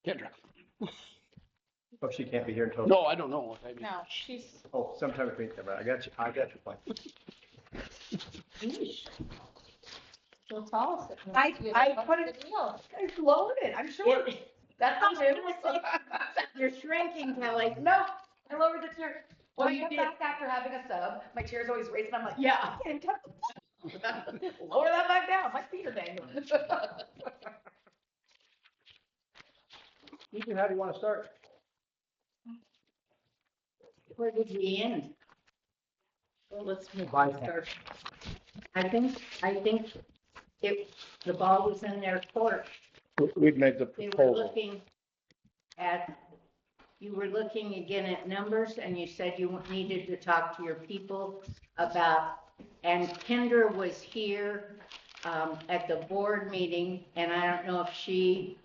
Kendra. Oh, she can't be here until. No, I don't know. No, she's. Oh, sometime between, I got you, I got your point. Sheesh. She'll tell us. I put What's it, the deal? it's loaded, I'm sure. That's I was not it. gonna say, you're shrinking, Kelly. No, I lowered the chair. Well, When I you get did. back after having a sub, my chair's always raising, I'm like, Yeah. I can't touch it. Lower that back down, my feet are dangling. Ethan, how do you want to start? Where did we end? Well, let's move Bye. start. I think the ball was in their court. We've made the They were proposal. looking at, you were looking again at numbers and you said you needed to talk to your people about, and Kendra was here at the board meeting, and I don't know if she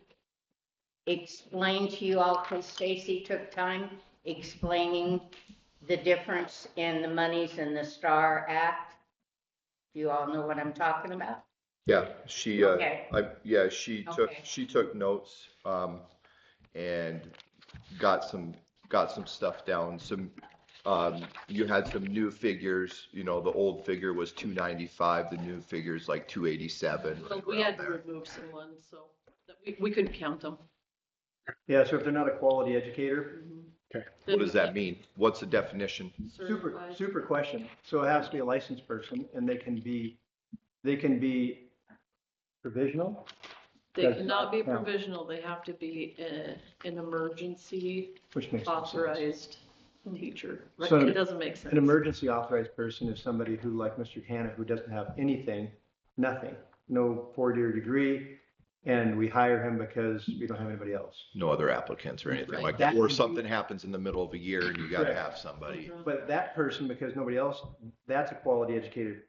explained to you all, because Stacy took time explaining the difference in the monies in the STAR Act. Do you all know what I'm talking about? Yeah, she, Okay. she took notes, and got some stuff down, you had some new figures, the old figure was 295, the new figure is like 287. So we had to remove some ones, so that we couldn't count them. Yeah, so if they're not a quality educator, What does that mean? What's the definition? Certified. super question. So it has to be a licensed person and they can be provisional? They That's- cannot be yeah. provisional, they have to be an emergency Which makes no sense. authorized teacher. Like, So it doesn't make sense. An emergency authorized person is somebody who, like Mr. Hanna, who doesn't have anything, nothing, no 4-year degree, and we hire him because we don't have anybody else. No other applicants or anything Right. like That that, or can be- something happens in the middle of a year and you gotta Correct. have somebody. But that person, because nobody else, that's a quality educated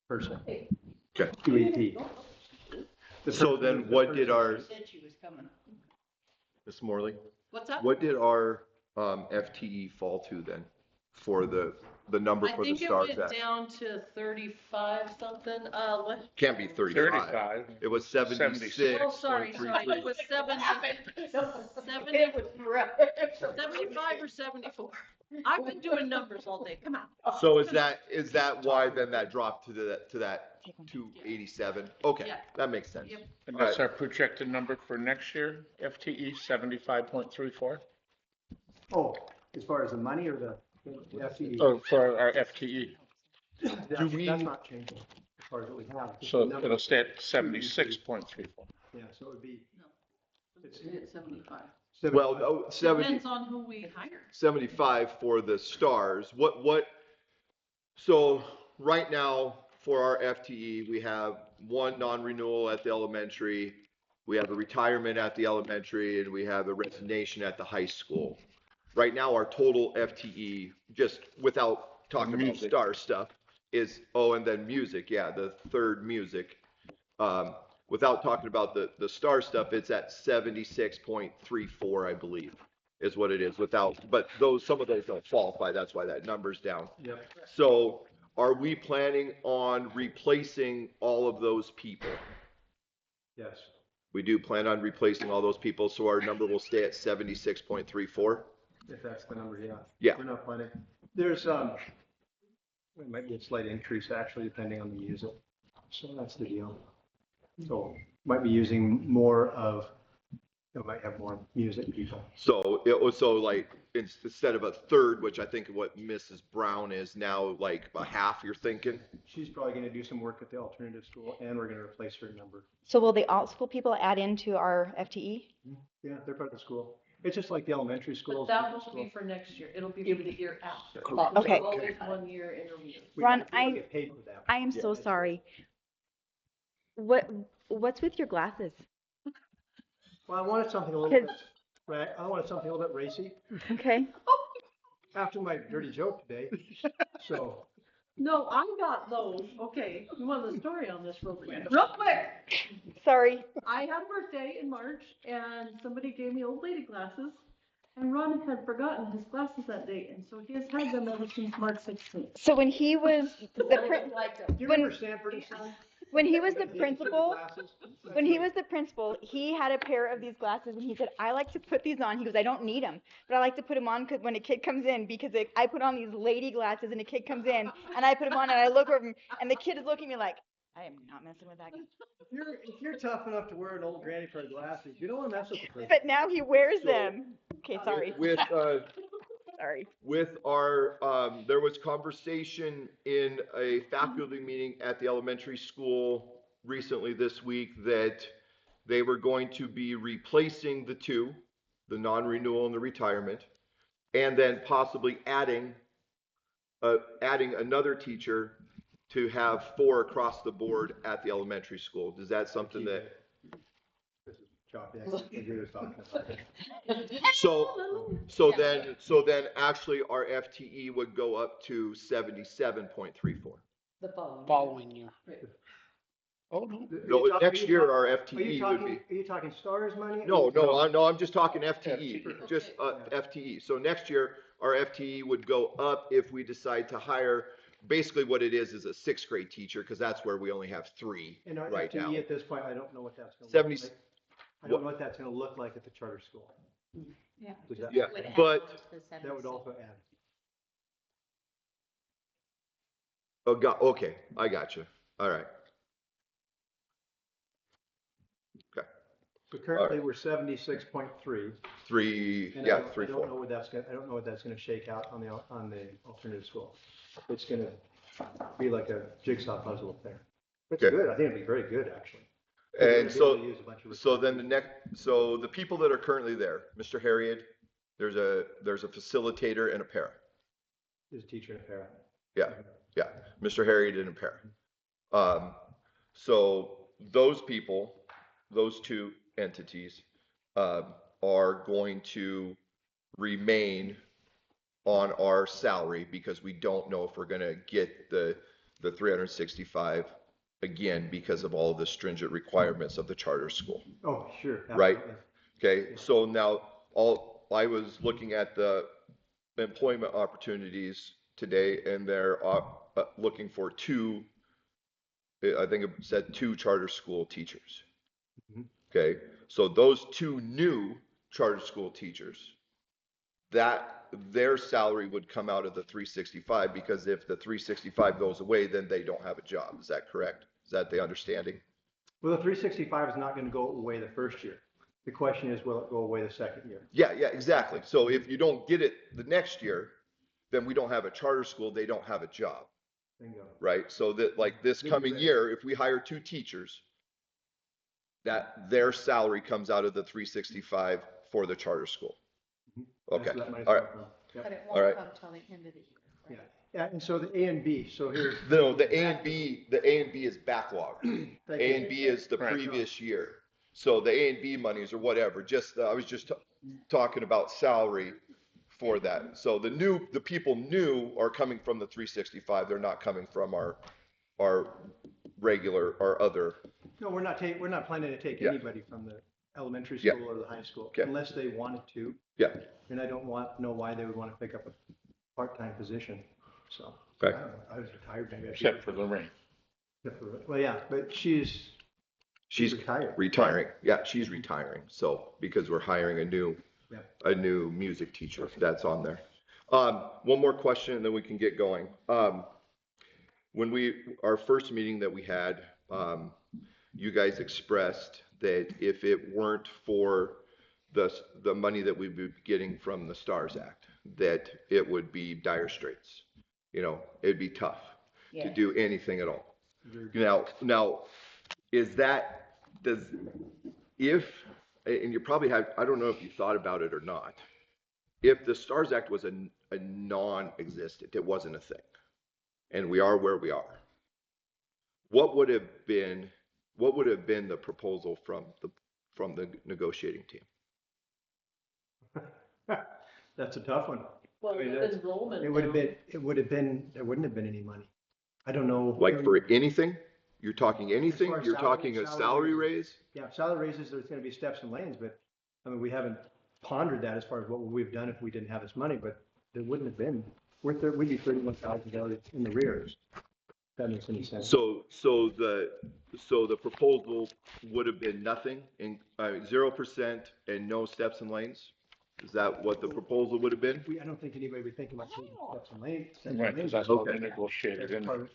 person. Okay. QEP. The So person- then the what person- did our, She said she was coming. Ms. Morley, What's that? what did our, FTE fall to then? For the number I for the think it STARS went Act? down to 35 something, Can't be 35. 35. It was 76. oh, sorry, it was 70, It was rough. 75 or 74. I've been doing numbers all day, come on. So is that why then that dropped to that 287? Okay, Yeah. that makes sense. Yep. And that's our projected number for next year, FTE 75.34. Oh, as far as the money or the FTE? Oh, for our FTE. That's we- that's not changing as far as what we have. It's So the number. it'll stay at 76.34. Yeah, so it would be. It's at 75. Well, no, 70, Depends on who we hire. 75 for the stars. So right now for our FTE, we have one non-renewal at the elementary, we have a retirement at the elementary, and we have a resignation at the high school. Right now, our total FTE, just without talking about Music. star stuff, is, and then music, yeah, the third music. Without talking about the star stuff, it's at 76.34, I believe, is what it is but some of those don't qualify, that's why that number's down. Yep. So are we planning on replacing all of those people? Yes. We do plan on replacing all those people, so our number will stay at 76.34? If that's the number, yeah. Yeah. We're not planning. There's, it might be a slight increase actually, depending on the user. So that's the deal. So might be using more of, might have more music people. So like, instead of a third, which I think what Mrs. Brown is now, like a half, you're thinking? She's probably gonna do some work at the alternative school and we're gonna replace her number. So will the alt school people add into our E? FTE? Yeah, they're part of the school. It's just like the elementary But schools. that won't be for next year, it'll be for the year after. Okay. There's always 1 year intermediate. We Ron, don't get paid for that. I am so sorry. What's with your glasses? Well, I wanted something a little bit, right, I wanted something a little bit racy Okay. after my dirty joke today. So, No, I got those, okay, you want the story on this real quick? Sorry. I had a birthday in March and somebody gave me old lady glasses and Ron had forgotten his glasses that day and so he has had them ever since March 16th. So when he was Like them. do you remember Stanford and Son? When he was the principal, he had a pair of these glasses and he said, I like to put these on. He goes, I don't need them, but I like to put them on when a kid comes in because I put on these lady glasses and a kid comes in and I put them on and I look over him and the kid is looking at me like, I am not messing with that guy. If you're tough enough to wear an old granny pair of glasses, you don't want to mess with the person. But now he wears them. Okay, sorry. Sorry. With our, there was conversation in a faculty meeting at the elementary school recently this week that they were going to be replacing the two, the non-renewal and the retirement, and then possibly adding another teacher to have 4 across the board at the elementary school. Is that something that? This is choppy. I agree with talking about it. So then actually our FTE would go up to 77.34. The following. Following year. Oh, no. No, next year our Are you FTE would be. talking, are you talking STARS money? No, I'm just talking FTE, just FTE. So next year, our FTE would go up if we decide to hire, basically what it is a 6th grade teacher, because that's where we only have 3 And our right now. FTE at this point, I don't know what that's going to 70 look like. I don't know what that's going to look like at the charter school. Yeah. Does that- Yeah, Would add but, those to That would 76. also add. okay, I got you. All right. So currently, we're 76.3. 3, And yeah, I 3, don't 4. know what that's going, I don't know what that's going to shake out on the alternative school. It's going to be like a jigsaw puzzle up there. It's Okay. good. I think it'd be very good, actually. And We're gonna be able so, to use a bunch of so then the people that are currently there, Mr. Harriet, there's a facilitator and a para. Is a teacher and a parent. Yeah, Mr. Harriet and a para. So those people, those 2 entities, are going to remain on our salary because we don't know if we're going to get the 365 again because of all of the stringent requirements of the charter school. Oh, sure. Right. absolutely. Okay, so now I was looking at the employment opportunities today and they're looking for 2, I think it said 2 charter school teachers. Mhm. Okay, so those 2 new charter school teachers, that their salary would come out of the 365 because if the 365 goes away, then they don't have a job. Is that correct? Is that the understanding? Well, the 365 is not going to go away the first year. The question is, will it go away the second year? Yeah, exactly. So if you don't get it the next year, then we don't have a charter school, they don't have a job, Bingo. right? So that like this coming year, if we hire 2 teachers, that their salary comes out of the 365 for the charter school. Okay, That's where that money's all right. coming from. Yep. But it All right. won't come till the end of the year. Yeah. Yeah, and so the A and B, so here's. No, the A and B is backlog. Thank A you. and B is the Right. previous year. So the A and B monies or whatever, I was just talking about salary for that. So the people new are coming from the 365. They're not coming from our regular, our other. No, we're not planning to take Yeah. anybody from the elementary Yeah. school or the high school Okay. unless they wanted to. Yeah. And I don't know why they would want to pick up a part-time position, so. Okay. I don't know, I was retired, maybe I should. Except for Lorraine. Well, yeah, but she's She's retired. retiring. Yeah, she's retiring. So because we're hiring Yeah. a new music teacher, that's on there. One more question and then we can get going. When our first meeting that we had, you guys expressed that if it weren't for the money that we'd be getting from the STARS Act, that it would be dire straits. You know, it'd be tough to Yeah. do anything at all. Very- Now, is that, and you probably have, I don't know if you thought about it or not, if the STARS Act was a non-existent, it wasn't a thing, and we are where we are, what would have been the proposal from the negotiating team? That's a tough one. Well, I mean, with that's- enrollment. There wouldn't have been any money. I don't know. Like for anything? You're talking anything? As far as You're salary- talking a salary salary raise? Yeah, salary raises, there's gonna be steps and lanes, but, I mean, we haven't pondered that as far as what we've done if we didn't have this money, but there wouldn't have been, we'd be $31,000 in the rears. that makes any sense. So the proposal would have been nothing, 0% and no steps and lanes? Is that what the proposal would have been? I don't think anybody would think about taking steps and lanes. Right, because that's all Okay. negotiated in.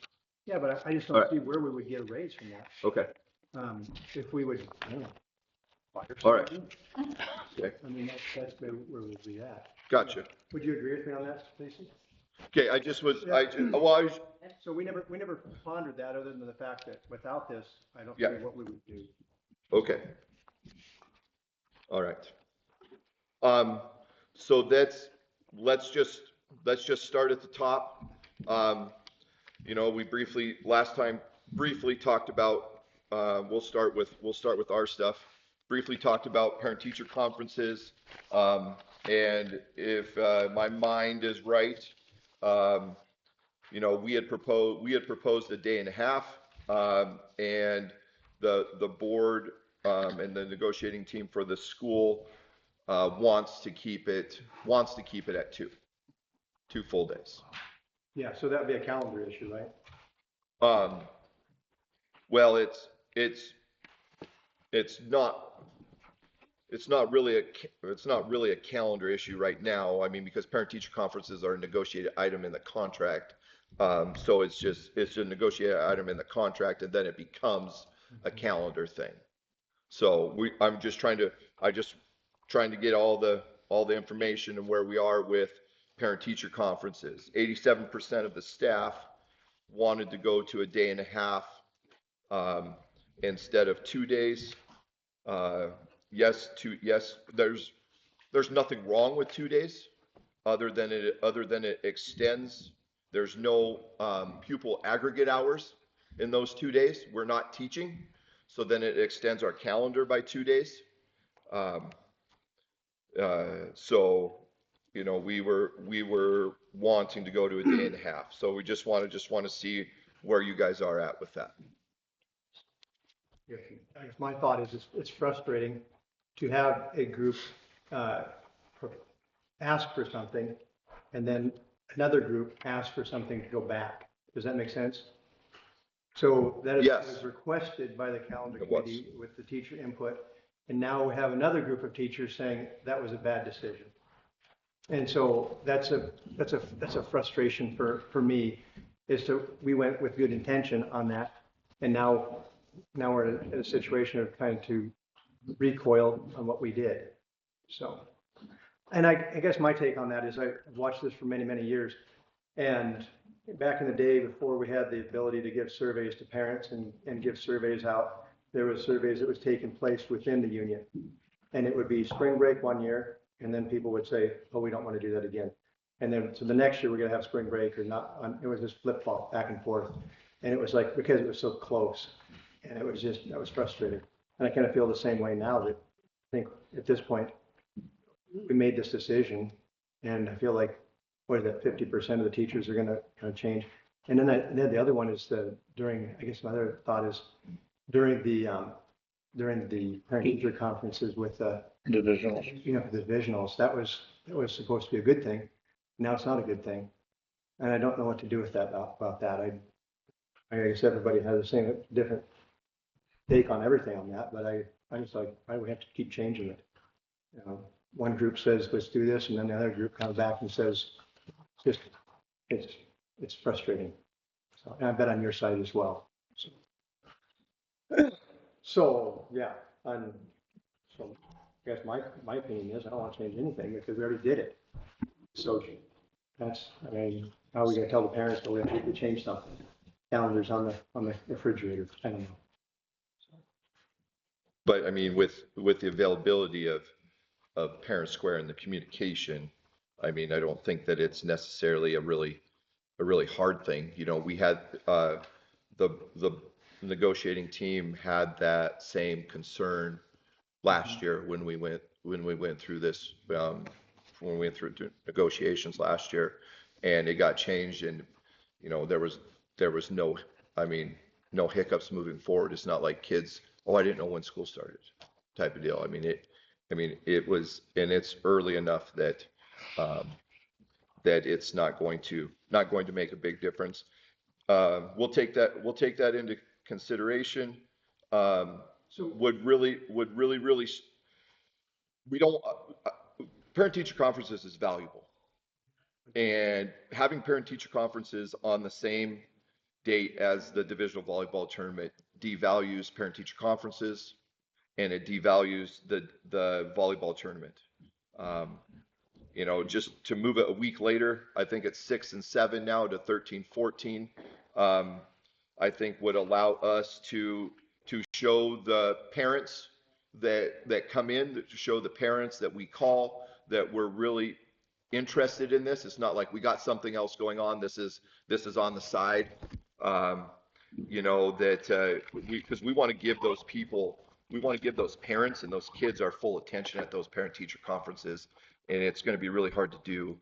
Yeah, but I just All don't right. see where we would get a raise from that. Okay, If we would, I don't know. fire All right. somebody? okay, I mean, that's where we'd be at. gotcha. Would you agree with me on that, Stacy? Okay, well, I was, So we never pondered that other than the fact that without this, I don't Yeah. see what we would do. okay. All right. So let's just start at the top. We last time briefly talked about, we'll start with our stuff. Briefly talked about parent-teacher conferences. And if my mind is right, we had proposed a day and a half, and the board and the negotiating team for the school wants to keep it at two full days. Yeah, so that'd be a calendar issue, right? Well, it's not really a calendar issue right now. I mean, because parent-teacher conferences are a negotiated item in the contract. So it's a negotiated item in the contract, and then it becomes a calendar thing. So I'm just trying to get all the information and where we are with parent-teacher conferences. 87% of the staff wanted to go to a day and a half instead of 2 days. Yes, there's nothing wrong with 2 days other than it extends. There's no pupil aggregate hours in those 2 days. We're not teaching, so then it extends our calendar by 2 days. So we were wanting to go to a day and a half. So we just want to see where you guys are at with that. I guess my thought is it's frustrating to have a group ask for something and then another group ask for something to go back. Does that make sense? So that Yes. was requested by the calendar It was. committee with the teacher input. And now we have another group of teachers saying that was a bad decision. And so that's a frustration for me, is we went with good intention on that. And now we're in a situation of trying to recoil on what we did. So, and I guess my take on that is I've watched this for many, many years. And back in the day, before we had the ability to give surveys to parents and give surveys out, there was surveys that was taking place within the union. And it would be spring break one year, and then people would say, oh, we don't want to do that again. And then, so the next year we're going to have spring break or not. It was just flip flop back and forth. And it was like, because it was so close. And it was just, that was frustrating. And I kind of feel the same way now, that I think at this point, we made this decision, and I feel like, what is that, 50% of the teachers are going to kind of change. And then the other one is I guess my other thought is during the parent-teacher conferences with Divisionals. the divisionals, that was supposed to be a good thing. Now it's not a good thing. And I don't know what to do with that, about that. I guess everybody has the same different take on everything on that, but I just like, why do we have to keep changing it? One group says, let's do this, and then the other group comes back and says, it's frustrating. So, and I bet on your side as well. So yeah, so I guess my opinion is I don't want to change anything because we already did it. So that's, how are we going to tell the parents that we have to change something? Calendars on the refrigerator, I don't know. But I mean, with the availability of Parent Square and the communication, I mean, I don't think that it's necessarily a really hard thing. We had the negotiating team had that same concern last year when we went through this, when we went through negotiations last year, and it got changed, and there was no hiccups moving forward. It's not like kids, oh, I didn't know when school started type of deal. I mean, it was, and it's early enough that that it's not going to make a big difference. we'll take that into consideration. Would really, we don't, parent-teacher conferences is valuable. And having parent-teacher conferences on the same date as the divisional volleyball tournament devalues parent-teacher conferences, and it devalues the volleyball tournament. You know, just to move it a week later, I think it's 6 and 7 now to 13, 14. I think would allow us to show the parents that come in, to show the parents that we call, that we're really interested in this. It's not like we got something else going on. This is on the side. You know, that because we want to give those people, we want to give those parents and those kids our full attention at those parent-teacher conferences. And it's going to be really hard to do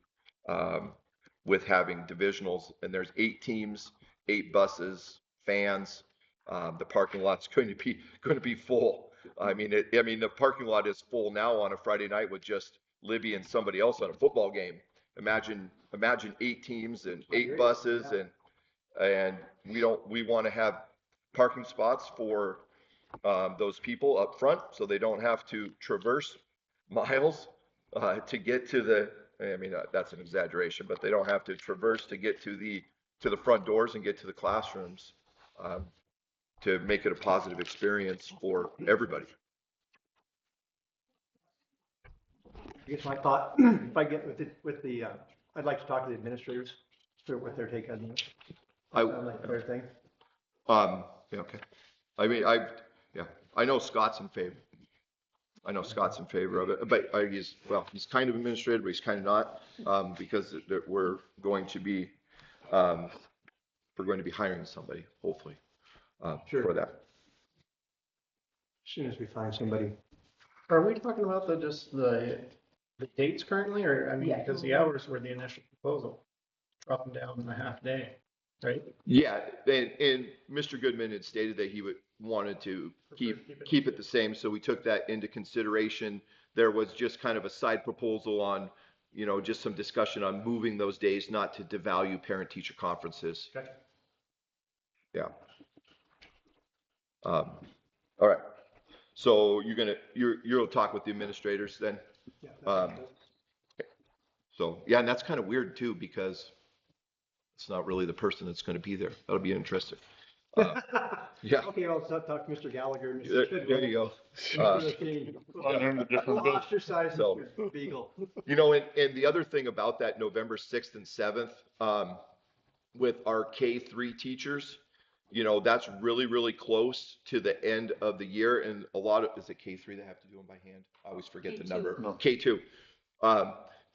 with having divisionals. And there's 8 teams, 8 buses, fans. The parking lot's going to be full. I mean, the parking lot is full now on a Friday night with just Libby and somebody else on a football game. Imagine 8 teams and 8 buses, and we want to have parking spots for those people up front, so they don't have to traverse miles to get to the. I mean, that's an exaggeration, but they don't have to traverse to get to the front doors and get to the classrooms. To make it a positive experience for everybody. I guess my thought, if I get with the, I'd like to talk to the administrators, see what their take on it. Sound like a fair thing. Yeah, okay. I mean, I know Scott's in favor. I know Scott's in favor of it, but he's kind of administrative, but he's kind of not, because we're going to be hiring somebody, hopefully. Sure. For that. As soon as we find somebody. Are we talking about just the dates currently, or, I mean, Yeah. because the hours were the initial proposal, dropping down a half day, right? Yeah, and Mr. Goodman had stated that he wanted to keep it the same, so we took that into consideration. There was just kind of a side proposal on, you know, just some discussion on moving those days, not to devalue parent-teacher conferences. Okay. Yeah. All right. So you'll talk with the administrators then? Yeah. So, yeah, and that's kind of weird too, because it's not really the person that's going to be there. That'll be interesting. Yeah. Okay, I'll talk to Mr. Gallagher. and There, Mr. there you go. Well, they're in a different building. Ostracized So- Beagle. You know, and the other thing about that November 6th and 7th, with our K3 teachers, you know, that's really, really close to the end of the year. And is it K3 that have to do them by hand? I always forget the K2. number. No. K2.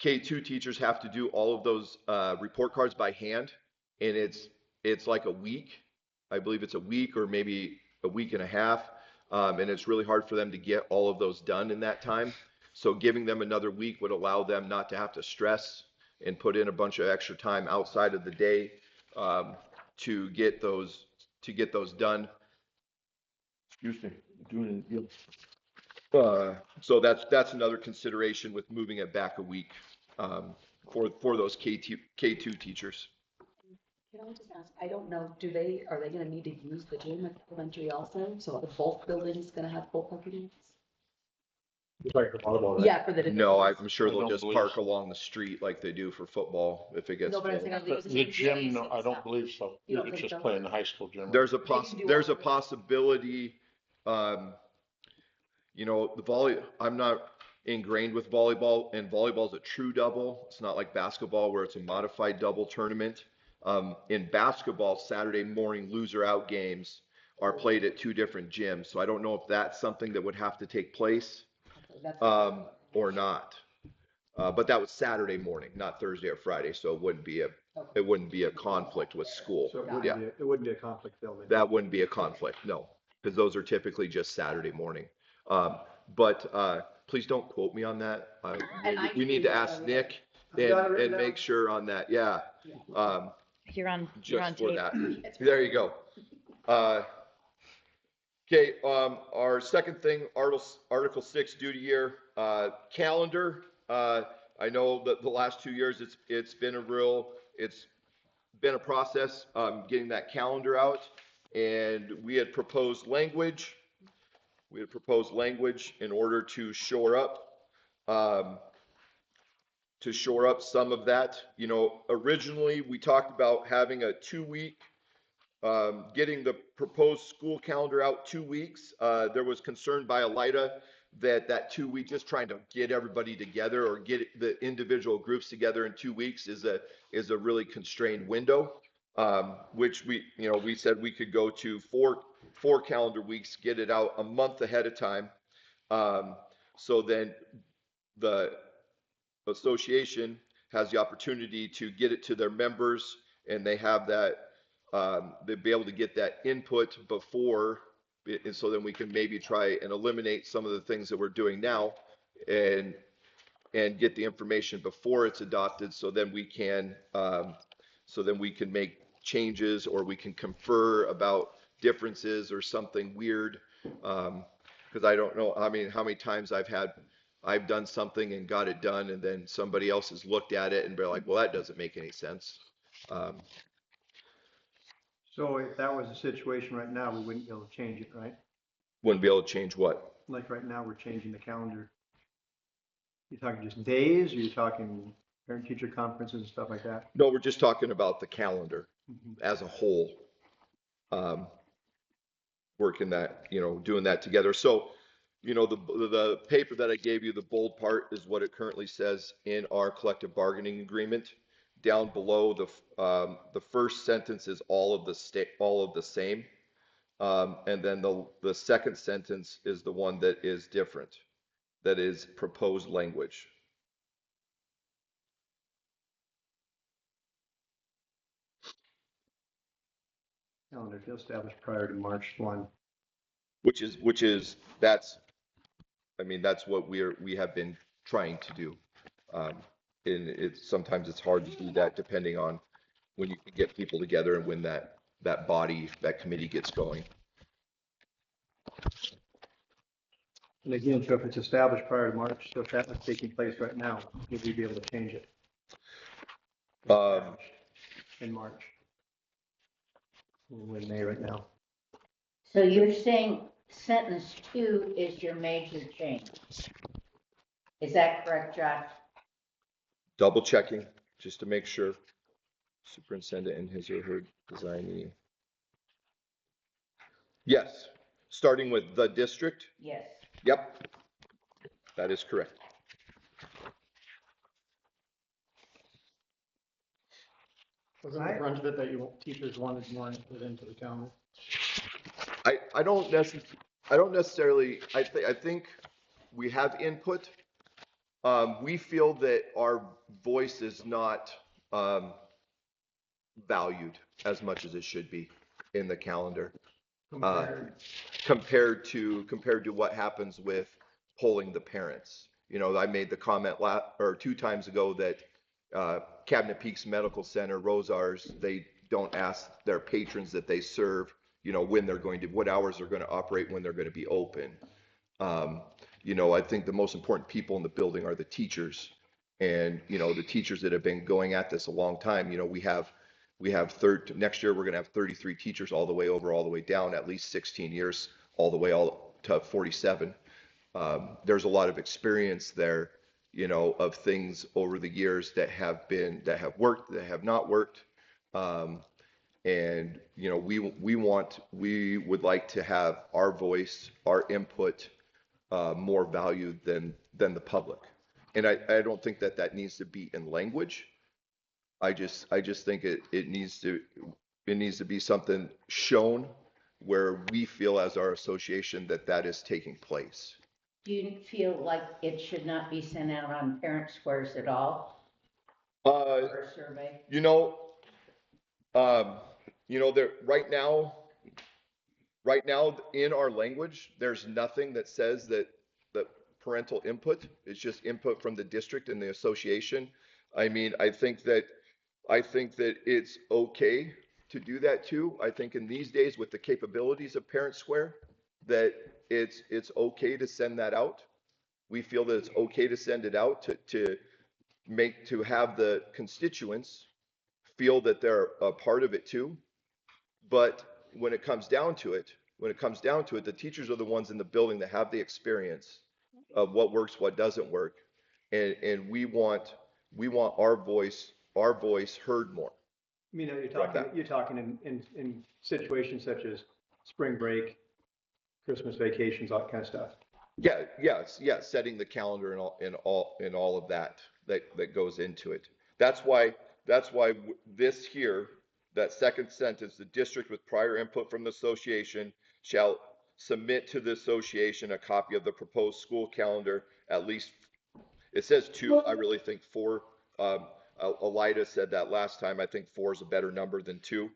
K2 teachers have to do all of those report cards by hand. And it's like a week. I believe it's a week or maybe a week and a half. And it's really hard for them to get all of those done in that time. So giving them another week would allow them not to have to stress and put in a bunch of extra time outside of the day to get those done. Excuse me. So that's another consideration with moving it back a week for those K2 teachers. Can I just ask, I don't know, are they gonna need to use the gym at elementary also? So are both buildings gonna have full parking lots? You're talking for volleyball, right? Yeah, for the. No, I'm sure I they'll don't just believe park so. along the street like they do for football if it gets No, but I'm full. saying, are they The using gym, GAs no, and I don't stuff? believe so. You don't It's think just so? playing the high school gym. There's a They can do there's a all of it. possibility, you know, I'm not ingrained with volleyball, and volleyball is a true double. It's not like basketball where it's a modified double tournament. In basketball, Saturday morning loser out games are played at 2 different gyms. So I don't know if that's something that would have to take place Okay, that's- or not. But that was Saturday morning, not Thursday or Friday. So it wouldn't be a conflict with school. So Yeah. it wouldn't be a conflict, Phil. then. That wouldn't be a conflict, no, because those are typically just Saturday morning. But please don't quote me on that. And I We need to ask Nick I've got it and written down. make sure on that, yeah. You're on Just for tape. that. There you go. Okay, our second thing, Article 6 duty year, calendar. I know that the last 2 years it's been been a process, getting that calendar out, and we had proposed language. We had proposed language in order um, to shore up some of that. You know, originally, we talked about having a 2-week, getting the proposed school calendar out 2 weeks. There was concern by Elida that 2 week, just trying to get everybody together or get the individual groups together in 2 weeks is a really constrained window. Which we said we could go to four calendar weeks, get it out a month ahead of time. So then the association has the opportunity to get it to their members, and they have that, they'd be able to get that input before, and so then we can maybe try and eliminate some of the things that we're doing now and get the information before it's adopted, so then we can make changes, or we can confer about differences or something weird. Because I don't know, I mean, how many times I've done something and got it done, and then somebody else has looked at it and be like, well, that doesn't make any sense. So if that was the situation right now, we wouldn't be able to change it, right? Wouldn't be able to change what? Like right now, we're changing the calendar. You talking just days, or you talking parent-teacher conferences and stuff like that? No, we're just talking about the calendar Mhm. as a whole. Working that, doing that together. So, the paper that I gave you, the bold part is what it currently says in our collective bargaining agreement. Down below, the first sentence is all of the same. And then the second sentence is the one that is different, that is proposed language. Calendar to establish prior to March 1. That's what we have been trying to do. And sometimes it's hard to do that depending on when you can get people together and when that committee gets going. And again, so if it's established prior to March, so if that was taking place right now, would we be able to change it? In March. We're in May right now. So you're saying sentence 2 is your major change? Is that correct, Josh? Double checking just to make sure. Superintendent and his or her designee. Yes, starting with the district. Yes. Yep, that is correct. Wasn't the brunt of it that teachers wanted more input into the calendar? I don't necessarily, I think we have input. We feel that our voice is not valued as much as it should be in the calendar. Compared to what happens with polling the parents. I made the comment 2 times ago that Cabinet Peaks Medical Center, Rosars, they don't ask their patrons that they serve, when they're going to, what hours they're going to operate, when they're going to be open. I think the most important people in the building are the teachers, and the teachers that have been going at this a long time. Next year we're going to have 33 teachers all the way down, at least 16 years, all the way to 47. There's a lot of experience there, of things over the years that have worked, that have not worked. And we would like to have our voice, our input, more valued than the public. And I don't think that needs to be in language. I just think it needs to be something shown where we feel as our association that is taking place. Do you feel like it should not be sent out on parent squares at all? Uh, Or a survey? There right now in our language, there's nothing that says that parental input is just input from the district and the association. I mean, I think that it's okay to do that too. I think in these days with the capabilities of Parent Square, that it's okay to send that out. We feel that it's okay to send it out to have the constituents feel that they're a part of it too. But when it comes down to it, the teachers are the ones in the building that have the experience of what works, what doesn't work. And we want our voice heard more. I mean, Right. you're talking in situations such as spring break, Christmas vacations, all that kind of stuff. Yeah, yes, setting the calendar and all of that goes into it. That's why this here, that second sentence, the district with prior input from the association shall submit to the association a copy of the proposed school calendar, at least, it says 2, I really think 4. Elida said that last time. I think 4 is a better number than 2.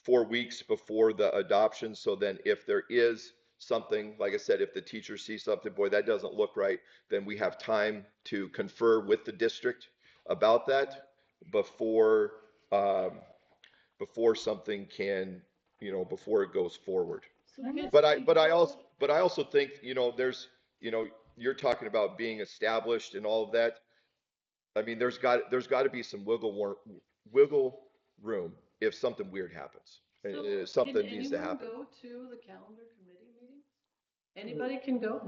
4 weeks before the adoption. So then if there is something, like I said, if the teacher sees something, boy, that doesn't look right, then we have time to confer with the district about that before, before something can, before it goes forward. But I also think, there's, you're talking about being established and all of that. I mean, there's got to be some wiggle room if something weird happens. Something needs to happen. Can anyone go to the calendar committee meetings? Anybody can go?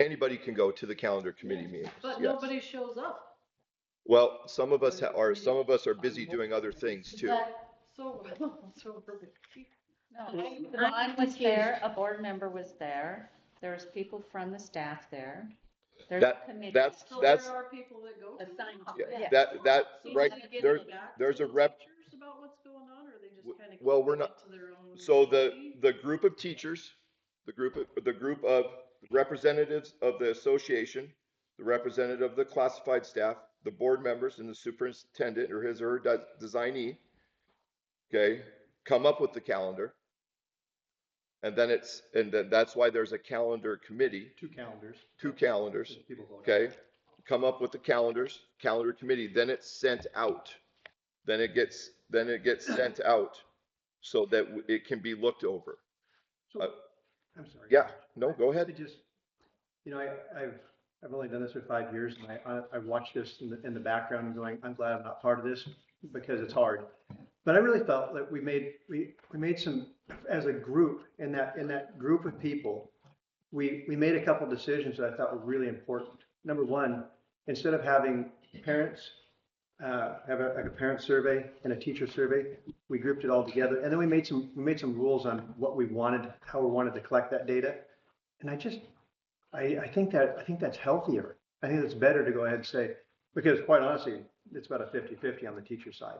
Anybody can go to the calendar committee meetings. But yes. nobody shows up. Well, some of us are busy doing other things too. So Ron was there, a board member was there, there's people from the staff there. There's a committee. That's there are people that go. Assigned to yeah, it. that So right do they get there. back There's to a the rep. teachers about what's going on, or are they just kind of Well, we're not. to their own So committee? the group of teachers, the group of representatives of the association, the representative of the classified staff, the board members, and the superintendent or his or her designee, okay, come up with the calendar. And then that's why there's a calendar committee. 2 calendars. 2 calendars. People vote. Okay. Come up with the calendar committee. Then it's sent out. Then it gets sent out so that it can be looked over. So, I'm sorry. Yeah. No, go ahead. I just, I've only done this for 5 years, and I watched this in the background going, I'm glad I'm not part of this because it's hard. But I really felt that we made some, as a group, in that group of people, we made a couple decisions that I thought were really important. Number one, instead of having parents have a parent survey and a teacher survey, we grouped it all together, and then we made some rules on what we wanted, how we wanted to collect that data. And I think that's healthier. I think it's better to go ahead and say, because quite honestly, it's about a 50-50 on the teacher side.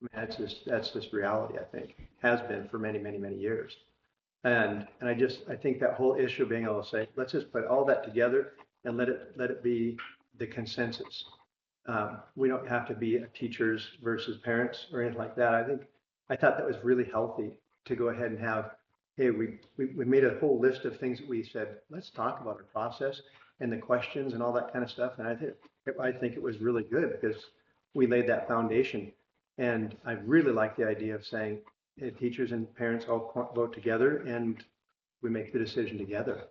I mean, that's just reality, I think, has been for many, many, many years. And I think that whole issue of being able to say, let's just put all that together and let it be the consensus. We don't have to be teachers versus parents or anything like that. I thought that was really healthy to go ahead and have, hey, we made a whole list of things that we said, let's talk about our process and the questions and all that kind of stuff. And I think it was really good because we laid that foundation. And I really like the idea of saying, hey, teachers and parents all vote together and we make the decision together.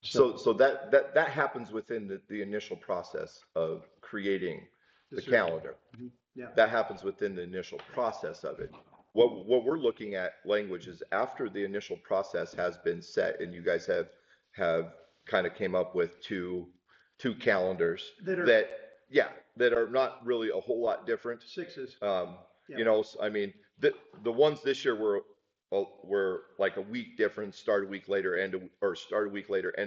So that happens within the initial process of creating the calendar. Mm-hmm. Yeah. That happens within the initial process of it. What we're looking at language is after the initial process has been set and you guys have kind of came up with two calendars that are not really a whole lot different. 6s. I mean, the ones this year were like a week different, start a week later, end a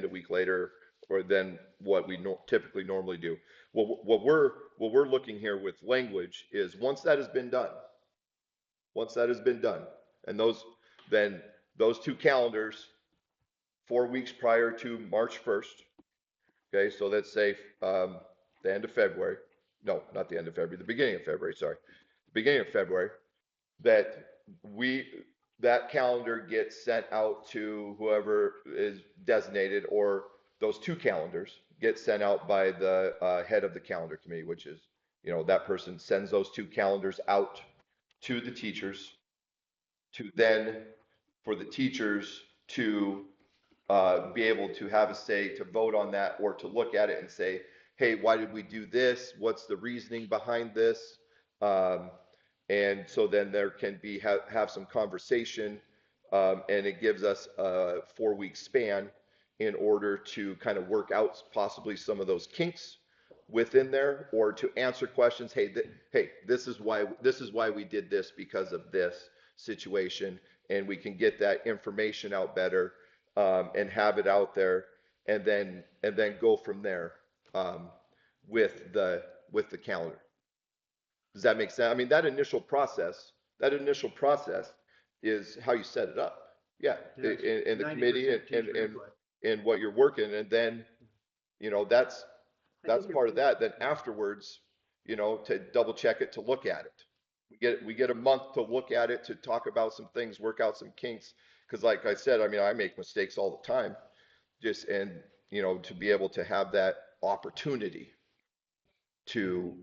week later, or than what we typically normally do. What we're looking here with language is once that has been done, and those 2 calendars, 4 weeks prior to March 1st. Okay, so let's say the end of February. No, not the end of February, the beginning of February, sorry. Beginning of February, that calendar gets sent out to whoever is designated, or those 2 calendars get sent out by the head of the calendar committee, which is, that person sends those 2 calendars out to the teachers for the teachers to be able to have a say, to vote on that, or to look at it and say, hey, why did we do this? What's the reasoning behind this? And so then there can be, have some conversation, and it gives us a 4-week span in order to kind of work out possibly some of those kinks within there, or to answer questions. Hey, this is why we did this, because of this situation, and we can get that information out better, and have it out there, and then go from there, with the calendar. Does that make sense? I mean, that initial process is how you set it up. Yeah, in the committee 90% teacher input. and what you're working, and then, that's part of that. Then afterwards, to double check it, to look at it. We get a month to look at it, to talk about some things, work out some kinks. Because like I said, I mean, I make mistakes all the time. To be able to have that opportunity to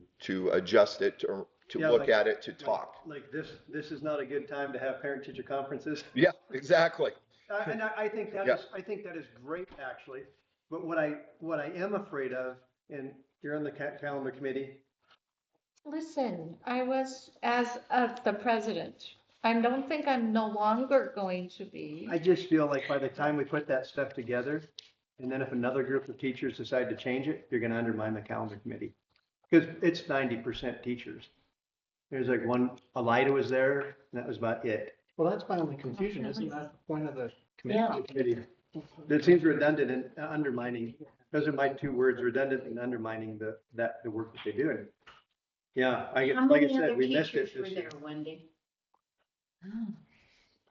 adjust it, to Yeah, look like- at it, to talk. Like this is not a good time to have parent-teacher conferences. Yeah, exactly. And I think that Yeah. is, I think that is great, actually. But what I am afraid of, and you're on the calendar committee, Listen, I was as of the president. I don't think I'm no longer going to be. I just feel like by the time we put that stuff together, and then if another group of teachers decide to change it, you're gonna undermine the calendar committee. Because it's 90% teachers. There's like one, Elida was there, and that was about it. Well, that's my only confusion. Isn't that the point of the Yeah. committee? It seems redundant and undermining, those are my two words, redundant and undermining the work that they do. And yeah, How like I many other said, we missed teachers it were this year. there, Wendy?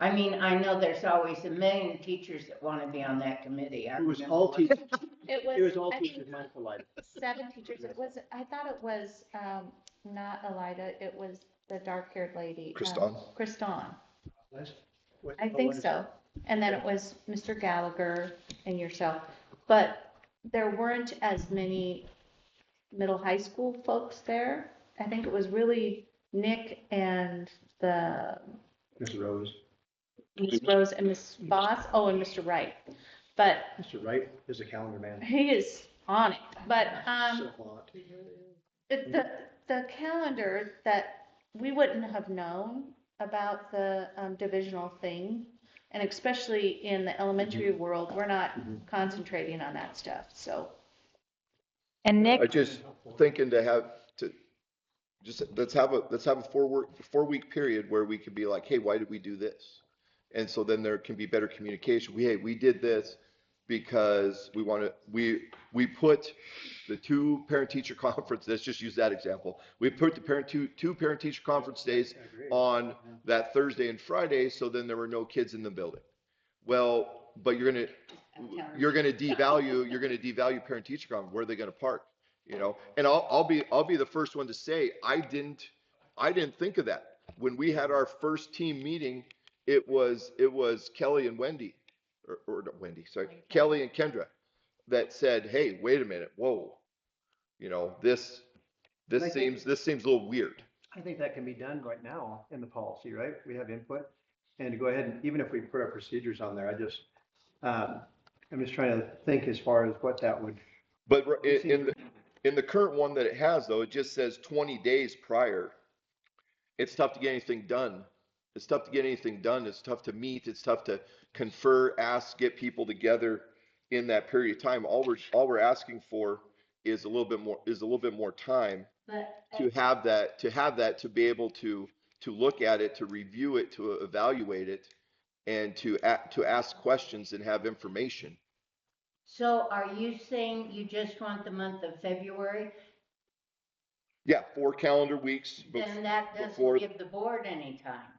I mean, I know there's always a million teachers that want to be on that committee. I It was remember all when- teachers, It it was all I think, teachers minus Elida. 7 teachers. It was, I thought it was, not Elida, it was the dark-haired lady. Kristan? Kristan. What- I think so. And then it was Mr. Gallagher and yourself. But there weren't as many middle high school folks there. I think it was really Nick and the Ms. Rose, Miss Rose and Miss Voss. Oh, and Mr. Wright. But Mr. Wright is a calendar man. he is on it. But Savant. the calendar that we wouldn't have known about the divisional thing, and especially in the elementary world, we're not concentrating on that stuff. So And I Nick, just thinking let's have a 4-week period where we could be like, hey, why did we do this? And so then there can be better communication. We did this because we put the 2 parent-teacher conference, let's just use that example. We put the 2 parent-teacher conference days on that Thursday and Friday, so then there were no kids in the building. Well, but you're gonna devalue parent-teacher conference. Where are they gonna park? And I'll be the first one to say, I didn't think of that. When we had our first team meeting, it was Kelly and Wendy, or not Wendy, sorry, Kelly and Kendra, that said, hey, wait a minute, whoa, this seems a little weird. I think that can be done right now in the policy, right? We have input. And to go ahead and, even if we put our procedures on there, I'm just trying to think as far as what that would. But in the current one that it has, though, it just says 20 days prior. It's tough to get anything done. It's tough to meet. It's tough to confer, ask, get people together in that period of time. All we're asking for is a little bit more time But to have that, to be able to look at it, to review it, to evaluate it, and to ask questions and have information. so are you saying you just want the month of February? Yeah, 4 calendar weeks. Then that before- doesn't give the board any time.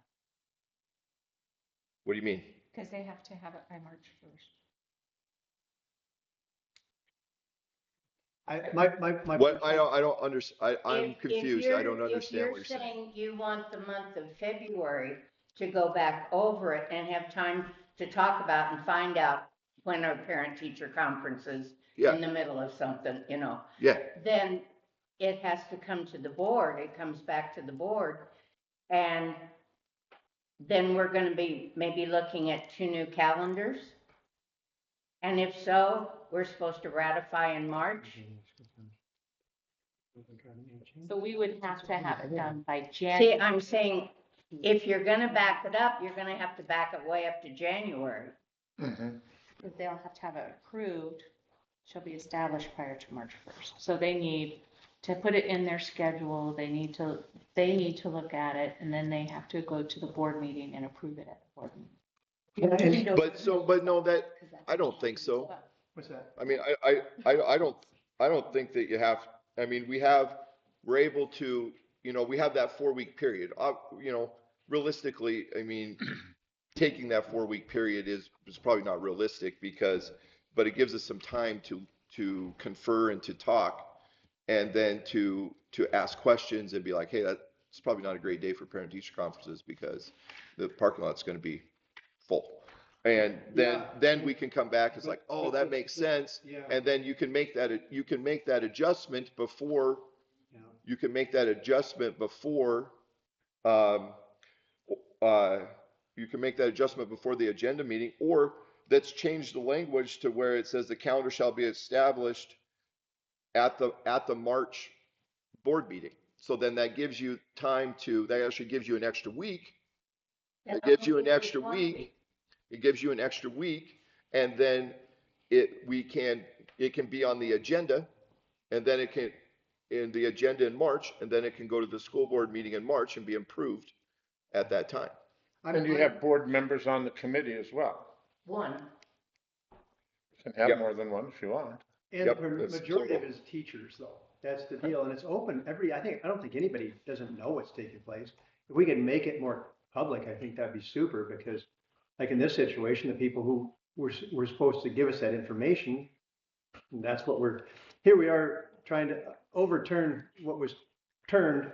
What do you mean? because they have to have it by March 1st. My. What, I don't understand, I'm If confused, I don't understand what you're saying. If you're saying you want the month of February to go back over it and have time to talk about and find out when our parent-teacher conferences Yeah. in the middle of something, Yeah, then it has to come to the board. It comes back to the board. And then we're going to be maybe looking at 2 new calendars. And if so, we're supposed to ratify in March. So we would have to have it done by See, January. I'm saying, if you're gonna back it up, you're gonna have to back it way up to January. Because they'll have to have it approved, shall be established prior to March 1st. So they need to put it in their schedule, they need to look at it, and then they have to go to the board meeting and approve it at the board meeting. But no, I don't think so. What's that? I mean, I don't think that you have, I mean, we're able to, we have that 4-week period. Realistically, I mean, taking that 4-week period is probably not realistic but it gives us some time to confer and to talk and then to ask questions and be like, hey, that's probably not a great day for parent teacher conferences because the parking lot's going to be full. And then we can come back. It's like, oh, that makes sense. Yeah. And then you can make that adjustment before you can make that adjustment before you can make that adjustment before the agenda meeting, or let's change the language to where it says the calendar shall be established at the March board meeting. So then that gives you time that actually gives you an extra week. It gives you an extra week. It gives you an extra week, and then it can be on the agenda, and then it can in the agenda in March, and then it can go to the school board meeting in March and be approved at that time. And you have board members on the committee as well. One, You can have Yep. more than one if you want. And Yep, the that's majority of total. it is teachers, though. That's the deal, and it's open I don't think anybody doesn't know what's taking place. If we can make it more public, I think that'd be super, because like in this situation, the people who were supposed to give us that information, and that's what here we are trying to overturn what was turned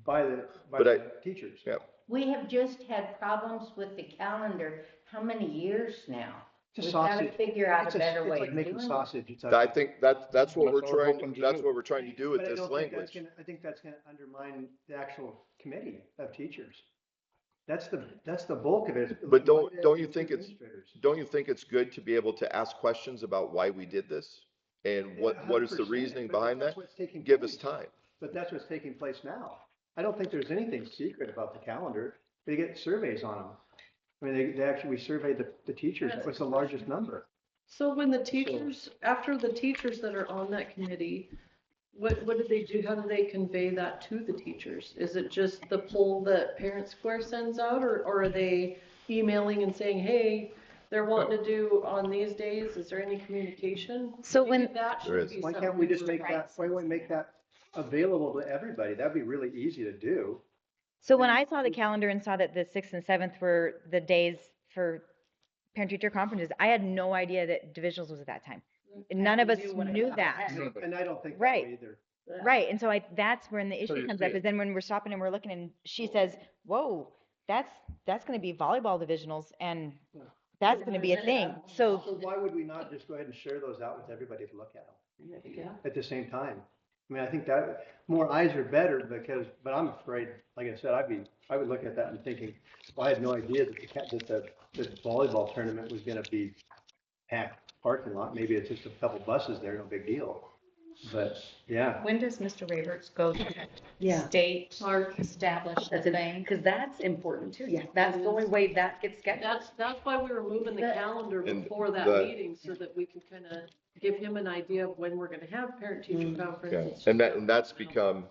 by the teachers. Yeah. we have just had problems with the calendar, how many years now? It's a We've gotta sausage. figure out a better It's way like of making doing it. sausage. I think that's what we're That's what we're trying, hoping to that's do. what we're trying to do with But I this don't think that's language. I think that's gonna undermine the actual committee of teachers. That's the bulk of it. But don't you Two think it's, administrators. don't you think it's good to be able to ask questions about why we did this? And what is the 100%, reasoning but behind that's that? what's taking Give us place. time. But that's what's taking place now. I don't think there's anything secret about the calendar. They get surveys on them. I mean, we surveyed the teachers. That was the largest number. So when the teachers, after the teachers that are on that committee, what do they do? How do they convey that to the teachers? Is it just the poll that Parent Square sends out, or are they emailing and saying, hey, they're wanting to do on these days? Is there any communication? So Maybe when- that There should is. be Why something can't we just we're- make that, why won't we make that available to everybody? That'd be really easy to do. So when I saw the calendar and saw that the 6th and 7th were the days for parent-teacher conferences, I had no idea that divisionals was at that time. None of us knew that. And I don't think that Right. way either. Right, and so that's when the So issue you comes see up, it. is then when we're stopping and we're looking and she says, whoa, that's gonna be volleyball divisionals and that's gonna be a thing. So, So why would we not just go ahead and share those out with everybody to look at them Yeah. at the same time? I mean, I think that more eyes are better but I'm afraid, like I said, I would look at that and thinking, well, I had no idea that the volleyball tournament was gonna be packed parking lot. Maybe it's just a couple buses there, no big deal. But, yeah. When does Mr. Rayberts go to Yeah. state or establish the That's it, thing? because that's important too. Yeah, that's the only way that gets scheduled. That's why we were moving the That- calendar And before that the- meeting, so that we could kind of give him an idea of when we're gonna have parent-teacher Yeah, conferences. and that's become,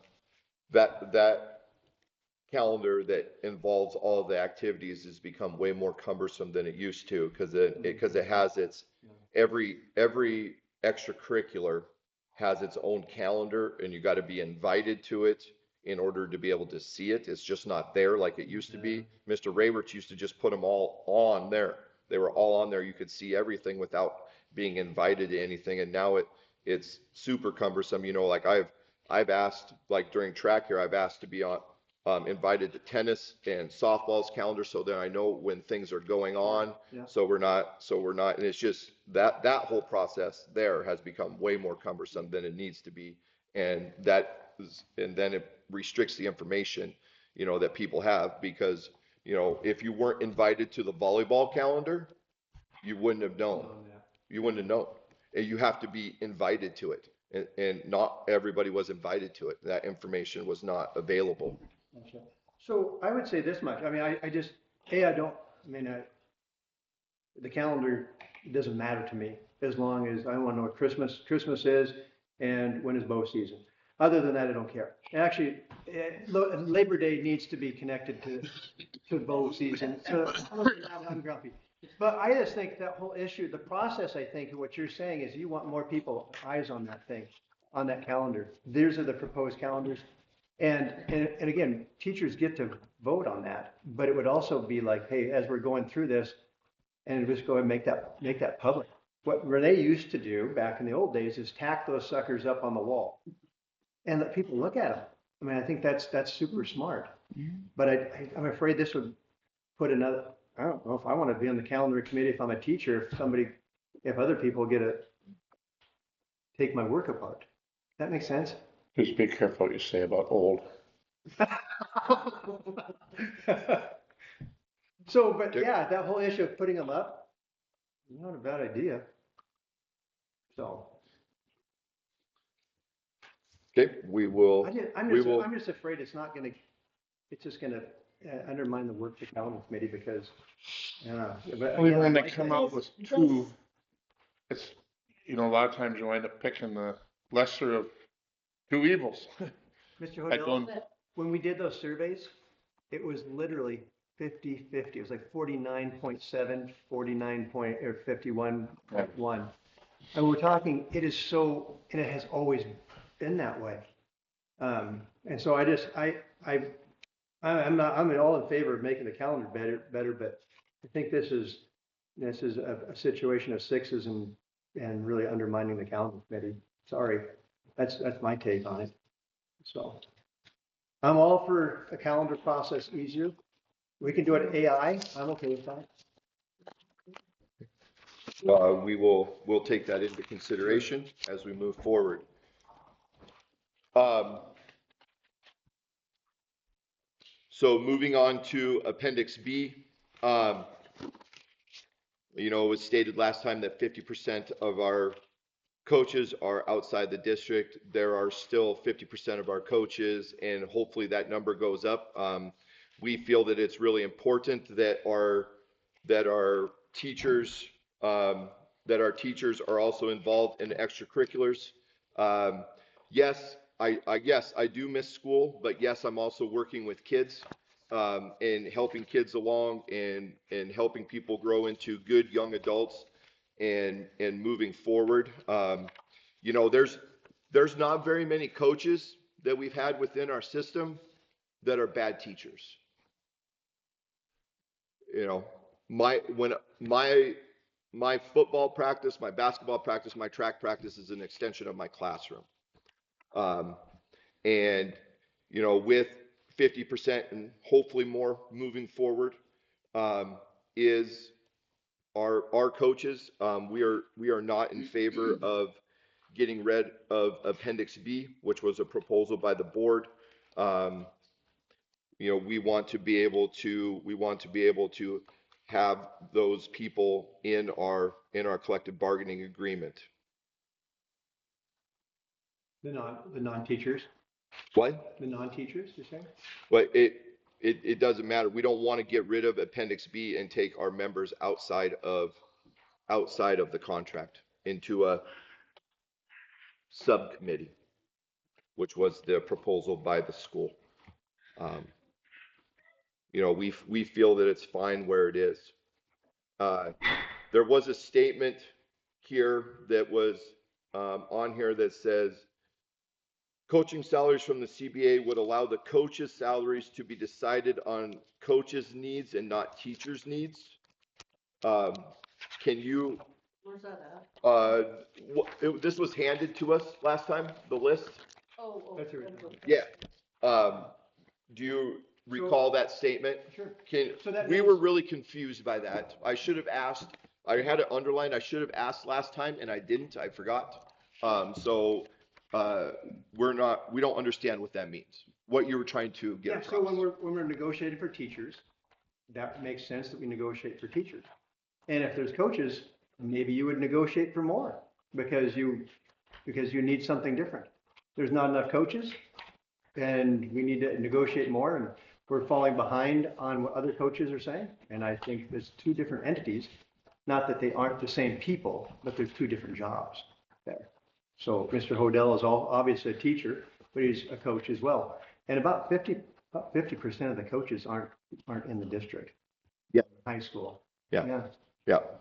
that calendar that involves all the activities has become way more cumbersome than it used to, because it has every extracurricular has its own calendar, and you got to be invited to it in order to be able to see it. It's just not there like it used to be. Mr. Rayberts used to just put them all on there. They were all on there. You could see everything without being invited to anything, and now it's super cumbersome. Like I've asked, like during track here, I've asked to be invited to tennis and softball's calendar, so that I know when things are going on. Yeah. So we're not, and it's just that whole process there has become way more cumbersome than it needs to be. And then it restricts the information, that people have, because, if you weren't invited to the volleyball calendar, you wouldn't have known. You wouldn't have known. And you have to be invited to it. and not everybody was invited to it. That information was not available. Gotcha. So I would say this much, I mean, I just, the calendar doesn't matter to me, as long as I want to know what Christmas is and when is bow season. Other than that, I don't care. Actually, Labor Day needs to be connected to bow season, so I'm grumpy. But I just think that whole issue, the process, I think, what you're saying is you want more people, eyes on that thing, on that calendar. These are the proposed calendars. And again, teachers get to vote on that, but it would also be like, hey, as we're going through this, and just go ahead and make that public. What Renee used to do back in the old days is tack those suckers up on the wall and let people look at them. I mean, I think that's super smart. But I'm afraid this would put another, I don't know if I want to be on the calendar committee if I'm a teacher, if other people get to take my work apart. That makes sense? Just be careful what you say about old. So, but yeah, that whole issue of putting them up, not a bad idea. So. Okay, we will. I'm just afraid it's just gonna undermine the work of the calendar committee because, yeah. But Well, again, when they I like come that. out with two, it's, a lot of times you wind up picking the lesser of two evils. Mr. Like Hodel, going, when we did those surveys, it was literally 50-50. It was like 49.7, 51.1. And we're talking, it is so, and it has always been that way. And so I'm all in favor of making the calendar better, but I think this is a situation of sixes and really undermining the calendar committee. Sorry, that's my take on it. So I'm all for a calendar process easier. We can do it AI. I'm okay with that. We'll take that into consideration as we move forward. So moving on to Appendix B, it was stated last time that 50% of our coaches are outside the district. There are still 50% of our coaches, and hopefully that number goes up. We feel that it's really important that our teachers are also involved in extracurriculars. Yes, I do miss school, but yes, I'm also working with kids and helping kids along and helping people grow into good young adults and moving forward. There's not very many coaches that we've had within our system that are bad teachers. My football practice, my basketball practice, my track practice is an extension of my classroom. And with 50% and hopefully more moving forward, is our coaches. We are not in favor of getting rid of Appendix B, which was a proposal by the board. We want to be able to have those people in our collective bargaining agreement. The non-teachers. What? The non-teachers, you're saying? But it doesn't matter. We don't want to get rid of Appendix B and take our members outside of the contract into a subcommittee, which was the proposal by the school. We feel that it's fine where it is. There was a statement here that was on here that says, coaching salaries from the CBA would allow the coaches' salaries to be decided on coaches' needs and not teachers' needs. Can you? Where's that at? This was handed to us last time, the list. Oh. That's right. Yeah. Do you recall that statement? Sure. We were really confused by that. I should have asked. I had it underlined. I should have asked last time, and I didn't. I forgot. We don't understand what that means. What you were trying to get across. So when we're negotiating for teachers, that makes sense that we negotiate for teachers. And if there's coaches, maybe you would negotiate for more because you because you need something different. There's not enough coaches, and we need to negotiate more, and we're falling behind on what other coaches are saying. And I think there's two different entities, not that they aren't the same people, but there's two different jobs there. So Mr. Hodel is obviously a teacher, but he's a coach as well. And about 50% of the coaches aren't in the district. Yeah. High school. Yeah.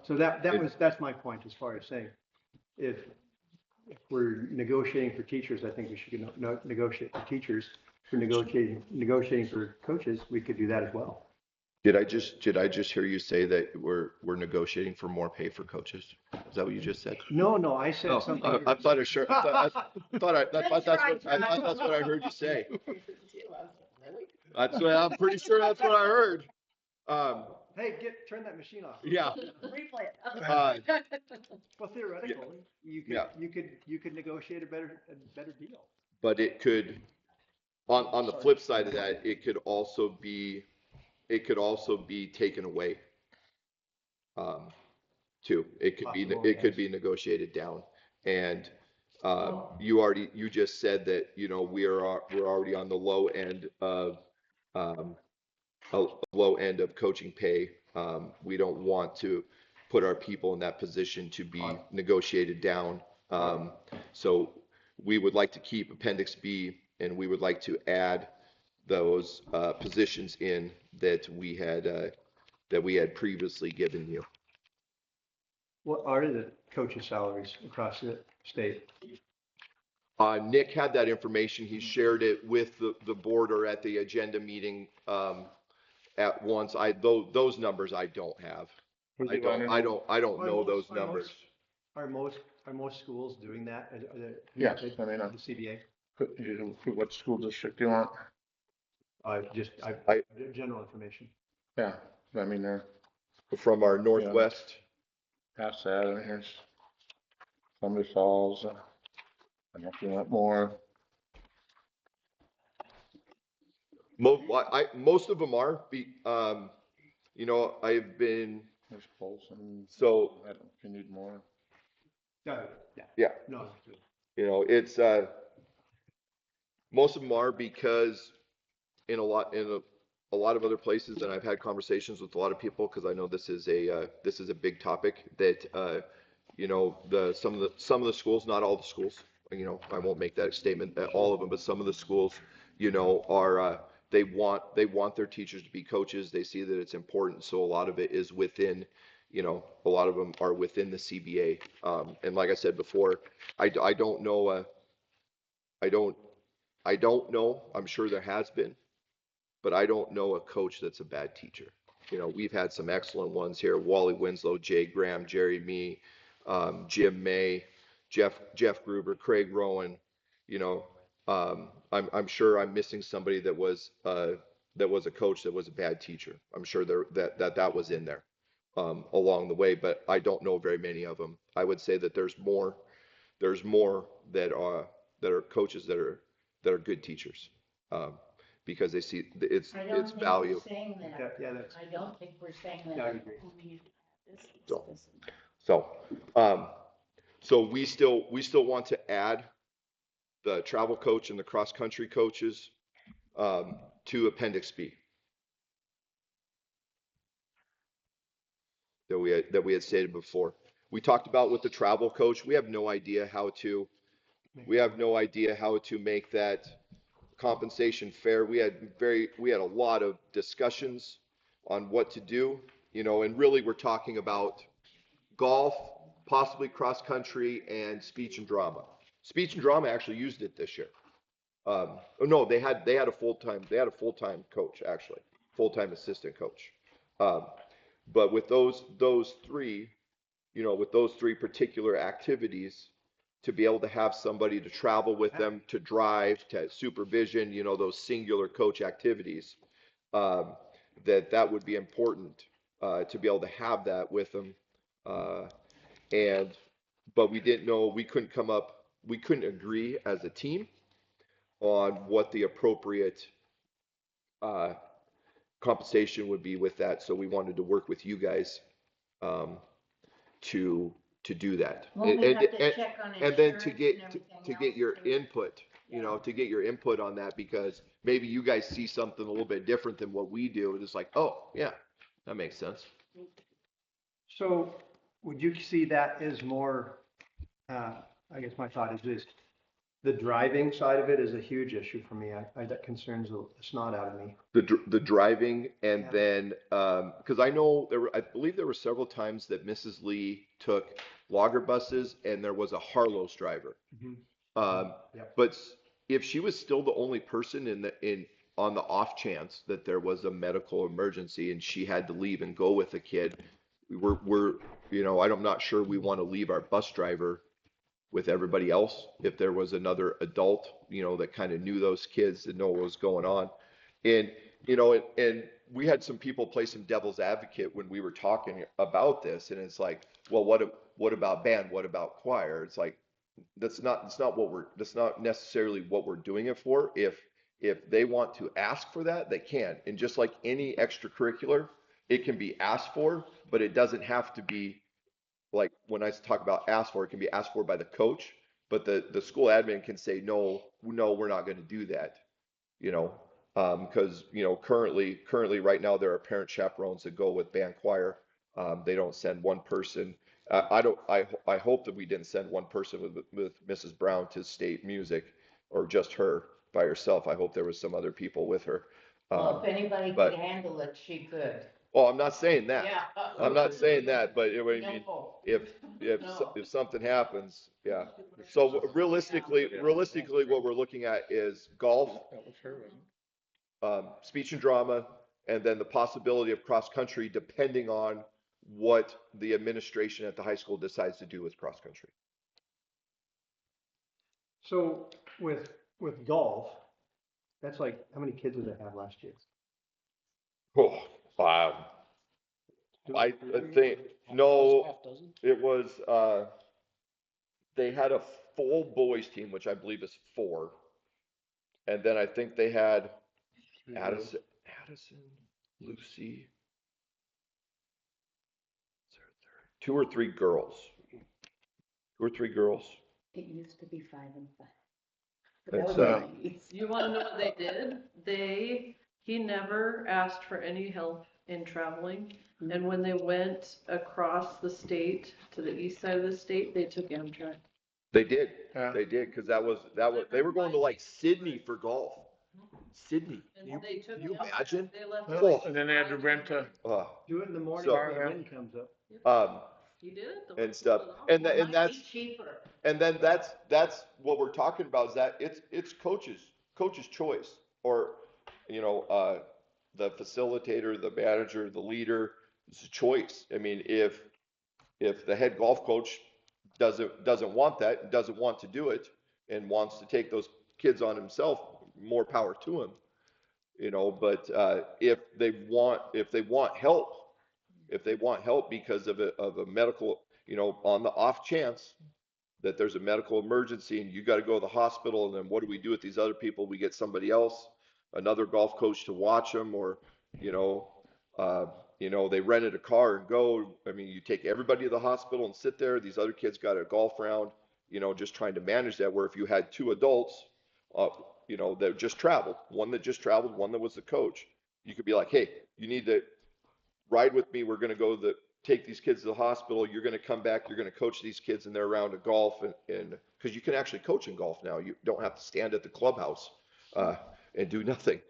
So that's my point as far as saying, if we're negotiating for teachers, I think we should negotiate for teachers. For negotiating for coaches, we could do that as well. Did I just hear you say that we're negotiating for more pay for coaches? Is that what you just said? No, I said Oh, something. I thought that's what I heard you say. I'm pretty sure that's what I heard. Hey, turn that machine off. Yeah. Replay it. Well, theoretically, you could negotiate a better deal. But it could, on the flip side of that, it could also be taken away. Too. It could be negotiated down. And you just said that, we're already on the low end of coaching pay. We don't want to put our people in that position to be negotiated down. So we would like to keep Appendix B, and we would like to add those positions in that we had previously given you. What are the coaches' salaries across the state? Nick had that information. He shared it with the board or at the agenda meeting at once. Those numbers I don't have. I don't know those numbers. Are most schools doing that? Yes, I mean, the CBA. what school district do you want? General information. Yeah, I mean, From our northwest. past that, and here's Thunder Falls, and if you want more. Most of them are. I've been. There's Folsom. So. If you need more. Yeah. No. It's most of them are because in a lot of other places, and I've had conversations with a lot of people because I know this is a big topic that some of the schools, not all the schools, I won't make that statement that all of them, but some of the schools, are they want their teachers to be coaches. They see that it's important, so a lot of it is within. A lot of them are within the CBA. And like I said before, I don't know. I don't know. I'm sure there has been, but I don't know a coach that's a bad teacher. We've had some excellent ones here: Wally Winslow, Jay Graham, Jerry Mee, Jim May, Jeff Gruber, Craig Rowan. I'm sure I'm missing somebody that was a coach that was a bad teacher. I'm sure that was in there. Along the way, but I don't know very many of them. I would say that there's more that are coaches that are good teachers, because they see it's value. Saying that. I don't think we're saying that. No, I agree. So we still want to add the travel coach and the cross country coaches to Appendix B. That we had stated before. We talked about with the travel coach. We have no idea how to make that compensation fair. We had a lot of discussions on what to do, and really we're talking about golf, possibly cross country, and speech and drama. Speech and drama actually used it this year. No, they had a full-time coach, actually, full-time assistant coach. But with those three, with those three particular activities, to be able to have somebody to travel with them, to drive, to supervision, those singular coach activities, that would be important to be able to have that with them. But we didn't know, we couldn't agree as a team on what the appropriate compensation would be with that. So we wanted to work with you guys to to do that. Well, And, we have and, to and, check on and then insurance to and get, everything to get else, your too. input, you know, to get your input on that, because maybe you guys see something a little bit different than what we do. And it's like, oh, yeah, that makes sense. So would you see that as more, I guess my thought is this, the driving side of it is a huge issue for me. That concerns the snot out of me. The driving, and Yeah. then, because I know I believe there were several times that Mrs. Lee took logger buses and there was a Harlow's driver. Yep. But if she was still the only person on the off chance that there was a medical emergency and she had to leave and go with a kid, we're, you know, I'm not sure we want to leave our bus driver with everybody else. If there was another adult, you know, that kind of knew those kids and know what was going on. And, you know, and we had some people play some devil's advocate when we were talking about this. And it's like, well, what about band? What about choir? It's like, that's not necessarily what we're doing it for. If they want to ask for that, they can. And just like any extracurricular, it can be asked for, but it doesn't have to be like when I talk about asked for, it can be asked for by the coach, but the school admin can say, no, we're not going to do that. You know, because, you know, currently right now, there are parent chaperones that go with band choir. They don't send one person. I hope that we didn't send one person with Mrs. Brown to state music, or just her by herself. I hope there was some other people with her. Well, if anybody but- could handle it, she could. Well, I'm not saying that. Yeah. I'm not saying that, but I mean, No. if No. if something happens, yeah. So realistically, what we're looking at is golf, That was her, wasn't it? speech and drama, and then the possibility of cross country, depending on what the administration at the high school decides to do with cross country. So with golf, that's like, how many kids did they have last year? Oh, wow. I think, no, Half dozen? it was, they had a full boys team, which I believe is 4. And then I think they had Addison, Lucy. 2 or 3 girls. 2 or 3 girls. It used to be 5 and 5. But That's, that was nice. You wanna know what they did? He never asked for any help in traveling. And when they went across the state to the east side of the state, they took Amtrak. They did. Yeah. They did, because that was they were going to like Sydney for golf. Sydney. And they took you Amtrak. imagine? They left. Oh. And then they had to rent a, Do it in the morning So- when the wind comes up. He did it. And stuff. And It might that's be cheaper. and then that's what we're talking about, is that it's coach's choice, or, you know, the facilitator, the manager, the leader, it's a choice. I mean, if the head golf coach doesn't want that, doesn't want to do it, and wants to take those kids on himself, more power to him, you know. But if they want help because of a medical, you know, on the off chance that there's a medical emergency and you got to go to the hospital, and then what do we do with these other people? We get somebody else, another golf coach to watch them, or, you know, they rented a car and go. I mean, you take everybody to the hospital and sit there. These other kids got a golf round, you know, just trying to manage that. Where if you had 2 adults, you know, that just traveled, one that just traveled, one that was the coach, you could be like, hey, you need to ride with me. We're going to go take these kids to the hospital. You're going to come back. You're going to coach these kids in their round of golf. And because you can actually coach in golf now, you don't have to stand at the clubhouse and do nothing,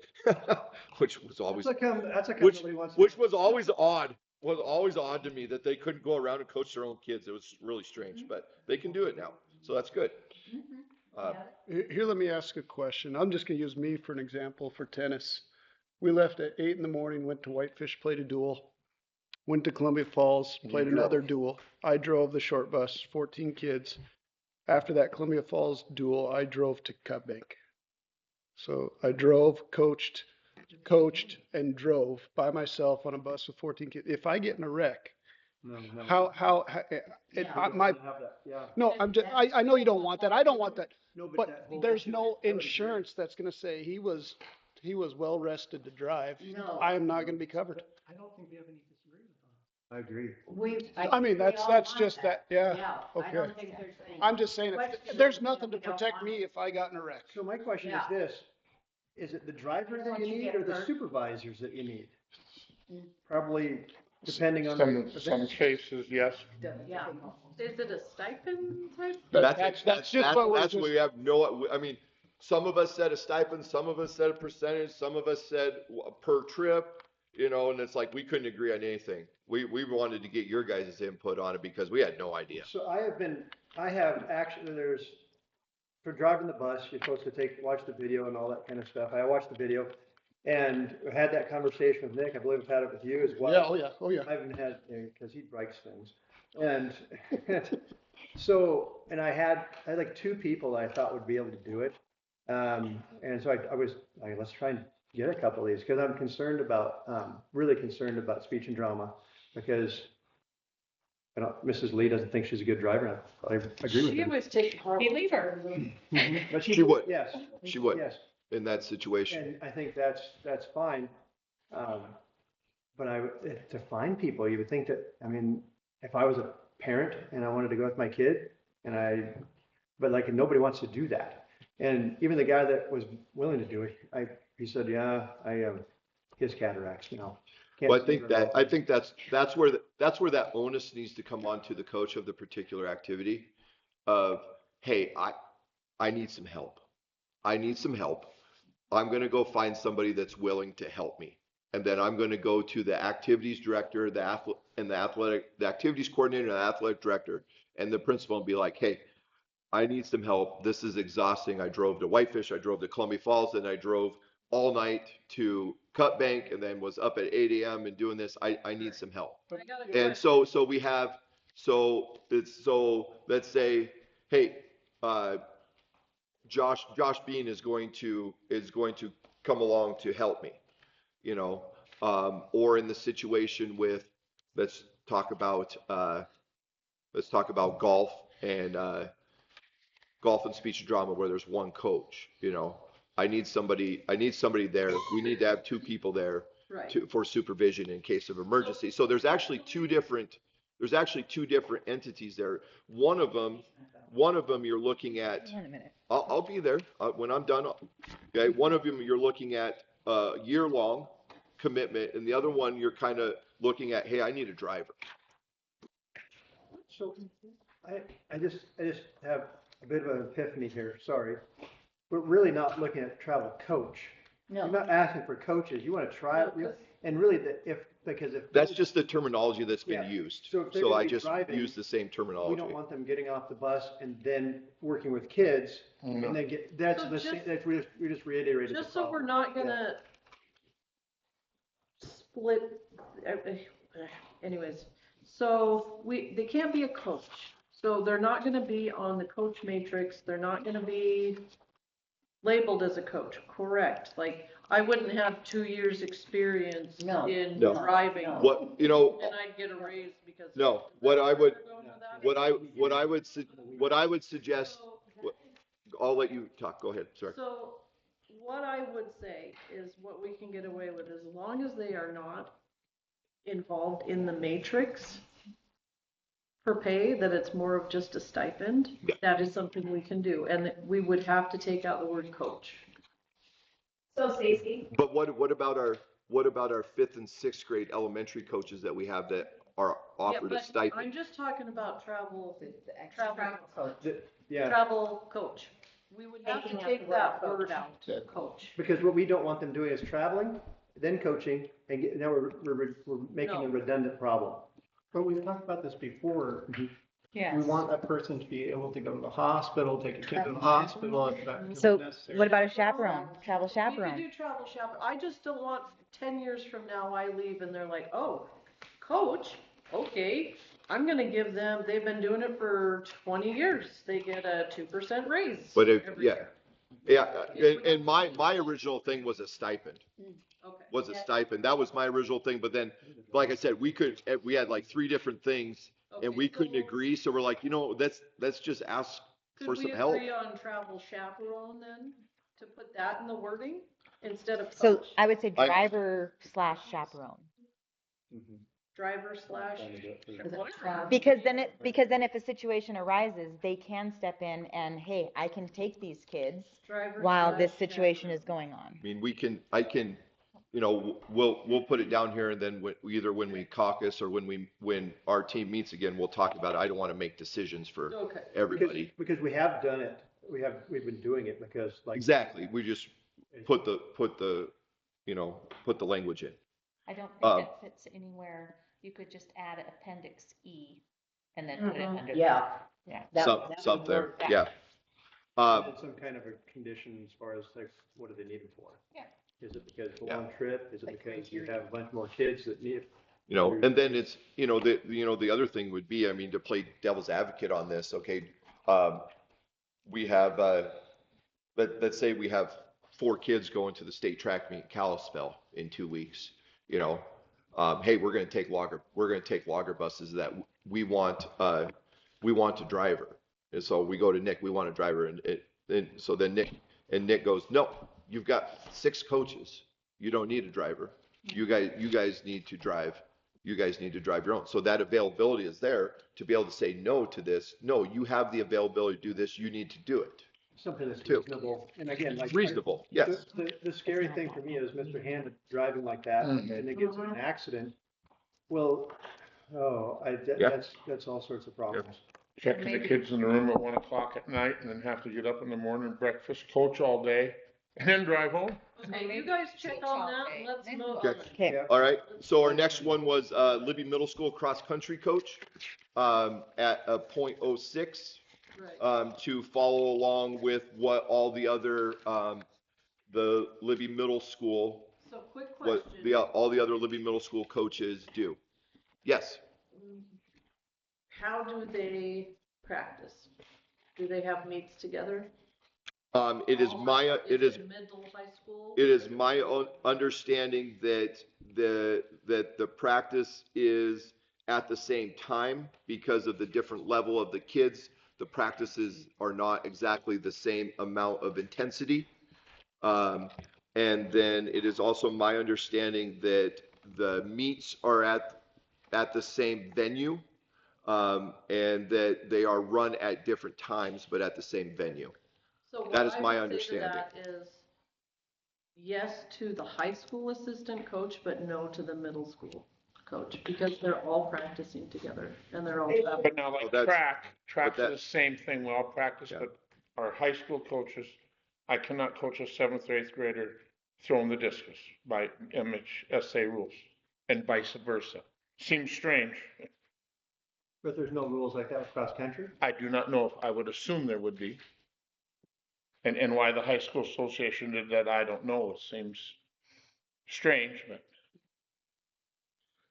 which was always, That's like which nobody wants to. which was always odd to me, that they couldn't go around and coach their own kids. It was really strange, but they can do it now. So that's good. Here, let me ask a question. I'm just gonna use me for an example for tennis. We left at 8 in the morning, went to Whitefish, played a duel, went to Columbia Falls, You played drove. another duel. I drove the short bus, 14 kids. After that Columbia Falls duel, I drove to Cut Bank. So I drove, coached, and drove by myself on a bus with 14 kids. If I get in a wreck, No. my, Have that, yeah. no, I know you don't want that. I don't want that. No, that But whole there's issue- no that was weird. insurance that's gonna say he was well rested to drive. No. I am not gonna be covered. I don't think we have any disagreement on I agree. I mean, we that's all that's want just that, yeah. Yeah, I Okay. don't think there's any. I'm just saying, question there's that nothing to we don't protect want me it. if I got in a wreck. So my question is Yeah. this, is it the driver that Once you you need get or the hurt. supervisors that you need? Mm. Probably depending on. Some cases, yes. Yeah. Is it a stipend type? That's just what we're That's just. we have no, I mean, some of us said a stipend, some of us said a percentage, some of us said per trip, you know, and it's like, we couldn't agree on anything. We wanted to get your guys' input on it because we had no idea. So I have actually, for driving the bus, you're supposed to watch the video and all that kind of stuff. I watched the video and had that conversation with Nick. I believe I've had it with you as well. Yeah, oh yeah, oh yeah. I haven't had, because he breaks things. And so, and I had like two people I thought would be able to do it. And so I was like, let's try and get a couple of these because I'm concerned about, really concerned about speech and drama because Mrs. Lee doesn't think she's a good driver. I agree with She her. was taking horrible. Believe her. But She would. Yes. She would. Yes. In that situation. And I think that's fine. But to find people, you would think that, I mean, if I was a parent and I wanted to go with my kid but like nobody wants to do that. And even the guy that was willing to do it, he said, yeah, he has cataracts now. Can't Well, see very well. I think that's where that onus needs to come on to the coach of the particular activity of, hey, I need some help. I need some help. I'm going to go find somebody that's willing to help me. And then I'm going to go to the activities director, the activities coordinator, the athletic director, and the principal and be like, hey, I need some help. This is exhausting. I drove to Whitefish. I drove to Columbia Falls, and I drove all night to Cut Bank and then was up at 8 a.m. and doing this. I need some help. And so let's say, hey, Josh Bean is going to come along to help me, you know, or in the situation with, let's talk about golf and speech and drama where there's one coach, you know. I need somebody there. We need to have two people there Right. for supervision in case of emergency. So there's actually two different entities there. One of them you're looking at, Hang on a minute. I'll be there when I'm done. Okay. One of them you're looking at a year-long commitment, and the other one you're kind of looking at, hey, I need a driver. So I just have a bit of an epiphany here, sorry. We're really not looking at travel coach. No. You're not asking for coaches. You want to try it, and really because if. That's just the terminology that's been Yeah. used. So if they're So gonna I be just driving, use the same We terminology. don't want them getting off the bus and then working with kids No. and then that's So the same, just- we just reiterated. the Just so we're problem. not gonna split, anyways, so they can't be a coach. So they're not gonna be on the coach matrix, they're not gonna be labeled as a coach, correct? Like, I wouldn't have 2 years' experience No. in No. driving. No. What, you know, And I'd get a raise because. no, what I would, We're going with that? what I would suggest, So- I'll let you talk. Go ahead. Sorry. So what I would say is what we can get away with, as long as they are not involved in the matrix for pay, that it's more of just a stipend, Yeah. that is something we can do. And we would have to take out the word coach. So Stacy, But what about our 5th and 6th grade elementary coaches that we have that are Yeah, offered a but I'm stipend? just talking about travel The- Yeah, travel coach. We would have to Taking out take the word that coach. word out, coach. because what we don't want them doing is traveling, then coaching, and now we're making a No. redundant problem. But we've talked about this before. Yes. We want that person to be able to go to the hospital, take a kid to the hospital if that's So necessary. what about a chaperone? Travel We could chaperone? do travel chaperone. I just don't want 10 years from now, I leave and they're like, oh, coach, okay, I'm gonna give them, they've been doing it for 20 years. They get a 2% raise. But every year. And my original thing was a stipend. Okay. Stipend. That was my original thing. But then, like I said, we had like 3 different things and Okay, we couldn't so agree. So we're like, let's just ask for some help. Could we agree on travel chaperone then, to put that in the wording instead of So coach? I would say I- driver / chaperone. driver slash. Is it, Because then if a situation arises, they can step in and, hey, I can take these kids Driver while this slash situation is chaperone. going on. I mean, I can, you know, we'll put it down here and then either when we caucus or when our team meets again, we'll talk about it. I don't want to make decisions for Okay. everybody. Because we have done it, we've been doing it because like. Exactly. We just put the, you know, put the language in. I don't think it fits anywhere. You could just add appendix E and then put it under. Yeah. Yeah. Some there, work. yeah. And some kind of a condition as far as like, what do they need it for? Yeah. Is it because of Yeah. one trip? Is it because you have a bunch more kids that need it? You know, and then it's, you know, the other thing would be, I mean, to play devil's advocate on this, okay, we have, let's say we have 4 kids going to the state track meet in Kalispell in 2 weeks, you know, hey, we're going to take logger buses that we want a driver. And so we go to Nick, we want a driver. And so then Nick goes, no, you've got 6 coaches. You don't need a driver. You guys need to drive. You guys need to drive your own. So that availability is there to be able to say no to this. No, you have the availability to do this. You need to do it. Something that's Too. reasonable. And again, like. Reasonable, yes. The scary thing for me is Mr. Hand driving like that and then gets in an accident. Well, Yeah. that's all sorts of problems. checking the kids in the room at 1 o'clock at night and then have to get up in the morning, breakfast, coach all day, and then drive home. Okay, you guys check on that and let's move on. Okay. Okay. All right, so our next one was Libby Middle School cross-country coach at a .06 Right. to follow along with what all the other, the Libby Middle School, So quick what question. all the other Libby Middle School coaches do. Yes, How do they practice? Do they have meets together? it is All my, high- it is Middle high school? It is my own understanding that the practice is at the same time because of the different level of the kids. The practices are not exactly the same amount of intensity. And then it is also my understanding that the meets are at the same venue. And that they are run at different times, but at the same venue. So what that is I my would say to understanding. that is yes to the high school assistant coach, but no to the middle school coach, because they're all practicing together and they're all. But now like that's- track's that- the same thing, we all practice, Yeah. but our high school coaches, I cannot coach a 7th or 8th grader throwing the discus by MHSA rules and vice versa. Seems strange. But there's no rules like that with cross country? I do not know if, I would assume there would be. And why the high school association did that, I don't know. It seems strange, but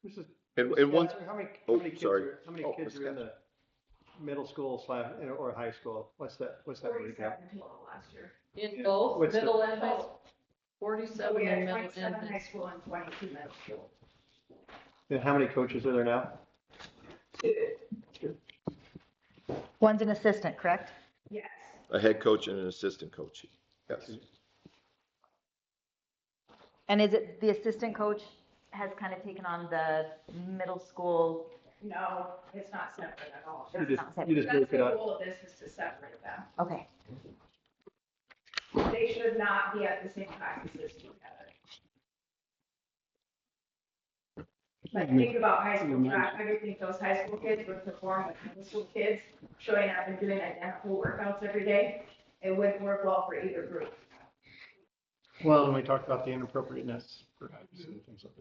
This is. And once, How many oh, kids sorry. are, how many Oh, kids Ms. are in the middle school or high school? What's that breakout? In both What's the- middle and high school. 47 in middle and high high school and 22 middle school. And how many coaches are there now? One's an assistant, correct? Yes. a head coach and an assistant coach. Yes. And is it the assistant coach has kind of taken on the middle school? No, it's not separate at all. You just, not separate. you just That's break it the up. goal of this, is to separate them. Okay. They should not be at the same practices together. Like, think about high school track, I would think those high school kids would perform with middle school kids, showing up and doing identical workouts every day. It wouldn't work well for either group. Well, and we talked about the inappropriateness perhaps and things like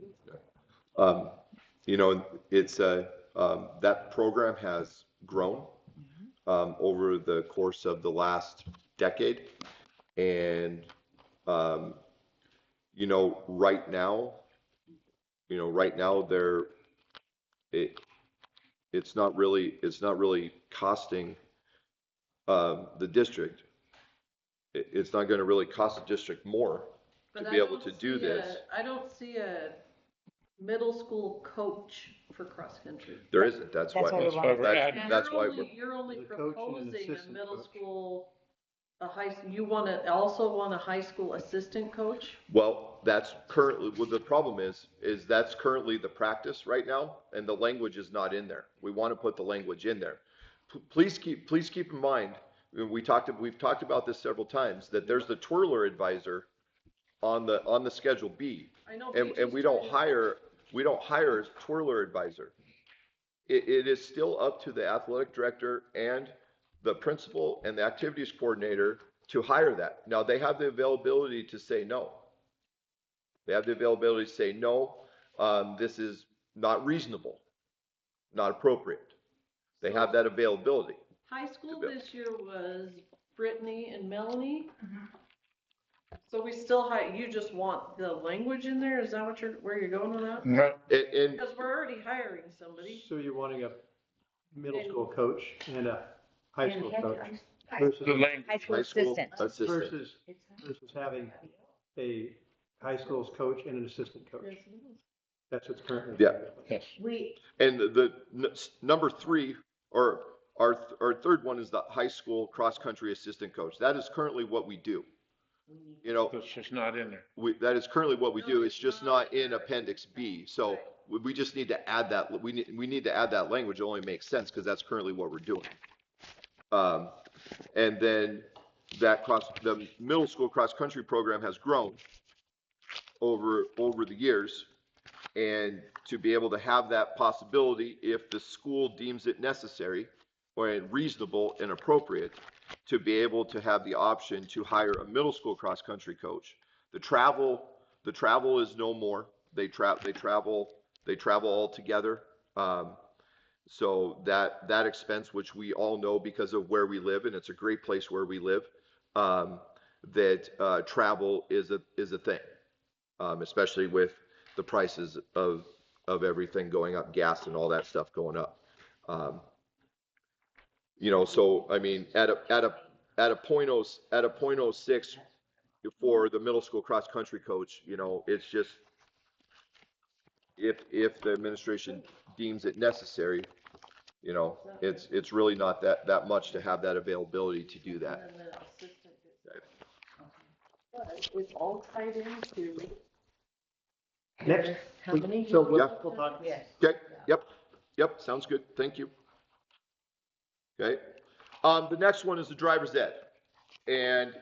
that. You know, it's that program has grown over the course of the last decade. And, you know, right now it's not really costing the district. It's not going to really cost the district more to But be I able don't to do see this. I don't see a middle school coach for cross country. There isn't, that's why. That's what we that's why we're That's- adding. And that's why you're only The coach and an proposing a assistant middle coach. school also want a high school assistant coach? Well, that's currently, well, the problem is that's currently the practice right now, and the language is not in there. We want to put the language in there. Please keep in mind, we've talked about this several times, that there's the twirler advisor on the Schedule B. I know. And we don't hire a twirler advisor. It is still up to the athletic director and the principal and the activities coordinator to hire that. Now, they have the availability to say no. They have the availability to say, no, this is not reasonable, not appropriate. They have that availability. High school this year was Brittany and Melanie. So we still you just want the language in there? Is that where you're going with that? No, Because we're already hiring somebody. So you're wanting a middle school coach and a high school coach the versus, language, High school High school assistant. assistant. versus having a high school's coach and an assistant coach. That's what's currently. Yeah. yes. And number three, or our third one is the high school cross-country assistant coach. That is currently what we do. You know, It's just not in there. that is currently what we do. It's just not in Appendix B. So we just need to add that. We need to add that language. It only makes sense because that's currently what we're doing. And then the middle school cross-country program has grown over the years. And to be able to have that possibility, if the school deems it necessary or reasonable and appropriate, to be able to have the option to hire a middle school cross-country coach. The travel is no more. They travel all together. So that expense, which we all know because of where we live, and it's a great place where we live, that travel is a thing, especially with the prices of everything going up, gas and all that stuff going up. You know, so I mean, at a 0.06 for the middle school cross country coach, you know, it's just if the administration deems it necessary, you know, it's really not that much to have that availability to do that. And then the assistant gets- But it's all tied into. Next, How many? so Yeah. we'll talk. Yes. Okay, yep, sounds good, thank you. Okay, the next one is the driver's ed. And,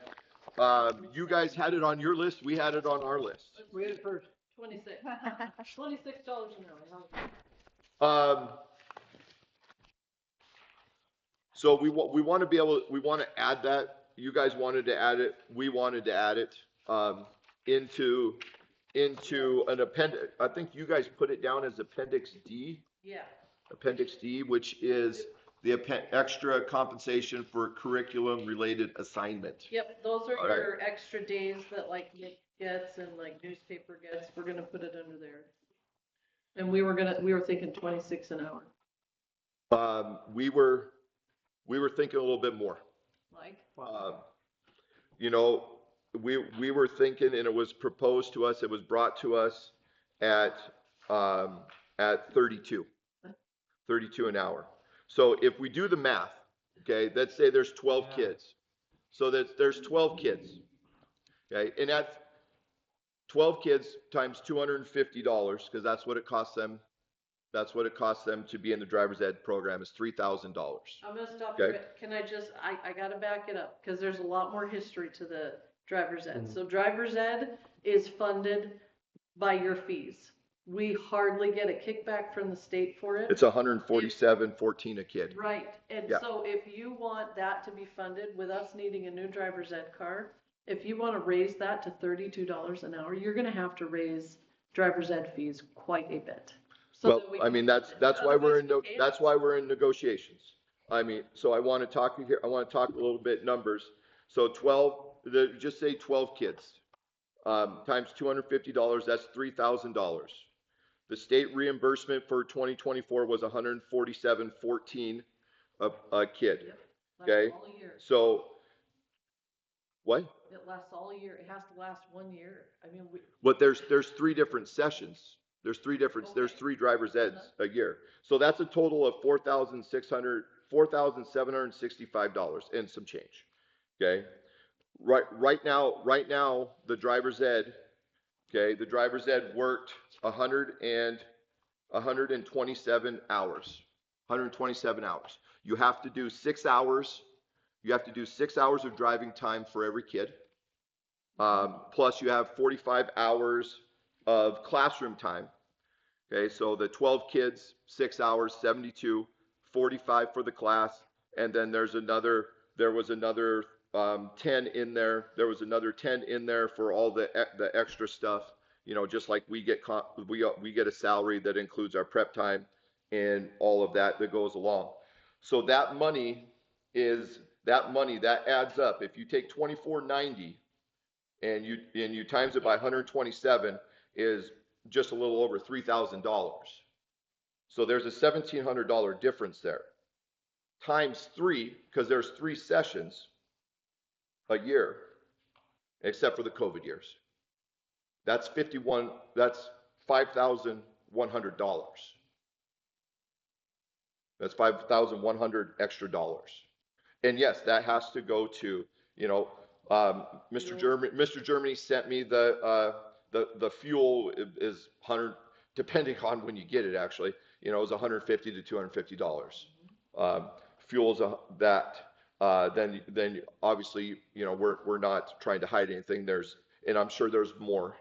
you guys had it on your list, we had it on our list. We had it first. $26 an hour. So we want to add that, you guys wanted to add it, we wanted to add it, into an appendix. I think you guys put it down as Appendix D. Yeah. Appendix D, which is the extra compensation for curriculum-related assignment. Yep, those are All right. your extra days that like Nick gets and like newspaper gets. We're gonna put it under there. And we were thinking 26 an hour. We were thinking a little bit more. Like, You know, we were thinking, and it was proposed to us, it was brought to us at 32 an hour. So if we do the math, okay, let's say there's 12 kids. So there's 12 kids. Okay, and that's 12 kids times $250, because that's what it costs them. That's what it costs them to be in the driver's ed program is $3,000. I'm gonna stop Okay. you. Can I just, I gotta back it up because there's a lot more history to the driver's ed. So driver's ed is funded by your fees. We hardly get a kickback from the state for it. It's $147.14 a kid. Right, and Yeah. so if you want that to be funded with us needing a new driver's ed car, if you wanna raise that to $32 an hour, you're gonna have to raise driver's ed fees quite a bit. So Well, that we I can mean, fund that's it. why we're Otherwise, we can't. that's why we're in negotiations. I mean, so I want to talk here, I want to talk a little bit numbers. So just say 12 kids, times $250, that's $3,000. The state reimbursement for 2024 was $147.14 a kid. Yep. Lasts Okay. all year. So, what? It lasts all year. It has to last 1 year. I mean, But there's three different sessions. There's three driver's eds a year. So that's a total of $4,765 and some change. Okay. Right now, the driver's ed, okay, the driver's ed worked 127 hours, 127 hours. You have to do 6 hours. You have to do 6 hours of driving time for every kid. Plus you have 45 hours of classroom time. Okay, so the 12 kids, 6 hours, 72, 45 for the class, and then there was another 10 in there. There was another 10 in there for all the extra stuff. You know, just like we get a salary that includes our prep time and all of that goes along. So that money that adds up. If you take 2490 and you times it by 127 is just a little over $3,000. So there's a $1,700 difference there. Times 3, because there's 3 sessions a year, except for the COVID years. That's $5,100. That's $5,100 extra dollars. And yes, that has to go to, you know, Mr. Germany sent me the fuel is 100, depending on when you get it actually, you know, it was $150 to $250. Fuels then obviously, you know, we're not trying to hide anything. And I'm sure there's more.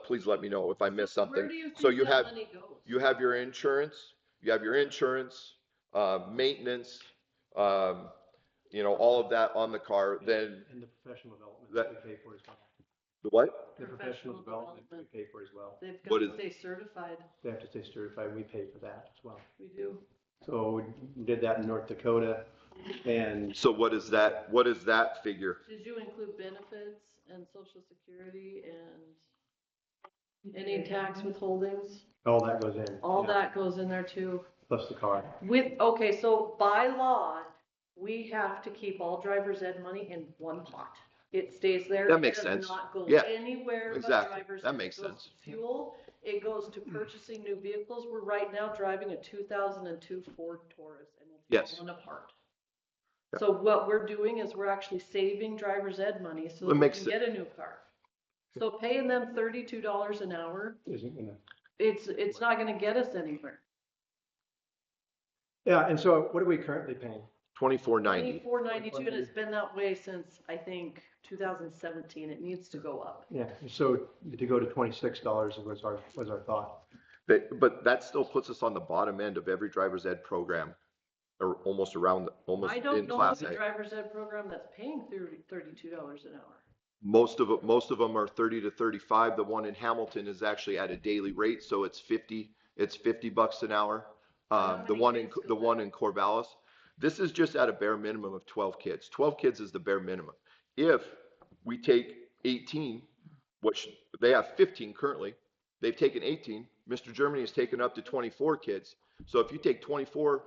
Please let me know if I miss something. Where do you think So that money goes? you have your insurance, maintenance, you know, all of that on the car. Then And the professional development that- that we pay for as well. the what? The professional development we pay for as well. They've What got to is- stay certified. They have to stay certified, we pay for that as well. We do. So we did that in North Dakota and So what is that? What is that figure? Did you include benefits and social security and any tax withholdings? all that goes in. All yeah, that goes in there too. Plus the car. Okay, so by law, we have to keep all driver's ed money in one pot. It stays there. That makes It does sense. not go Yeah, anywhere but exactly. driver's That ed. makes It goes sense. to fuel, it goes to purchasing new vehicles. We're right now driving a 2002 Ford Taurus and it's Yes. falling apart. So what we're doing is we're actually saving driver's ed money so It that we makes can get a new car. So paying them $32 an hour, Isn't gonna. it's not gonna get us anywhere. Yeah, and so what are we currently paying? 2490. $24.92, and it's been that way since, I think, 2017. It needs to go up. Yeah, so to go to $26 was our thought. But that still puts us on the bottom end of every driver's ed program, or almost I don't in know class of a A. driver's ed program that's paying $32 an hour. Most of them are 30 to 35. The one in Hamilton is actually at a daily rate, so it's $50 an hour. How The many one kids go the one in Corvallis, this is just at a bare minimum of 12 kids. 12 kids is the bare minimum. If we take 18, which they have 15 currently, they've taken 18. Mr. Germany has taken up to 24 kids. So if you take 24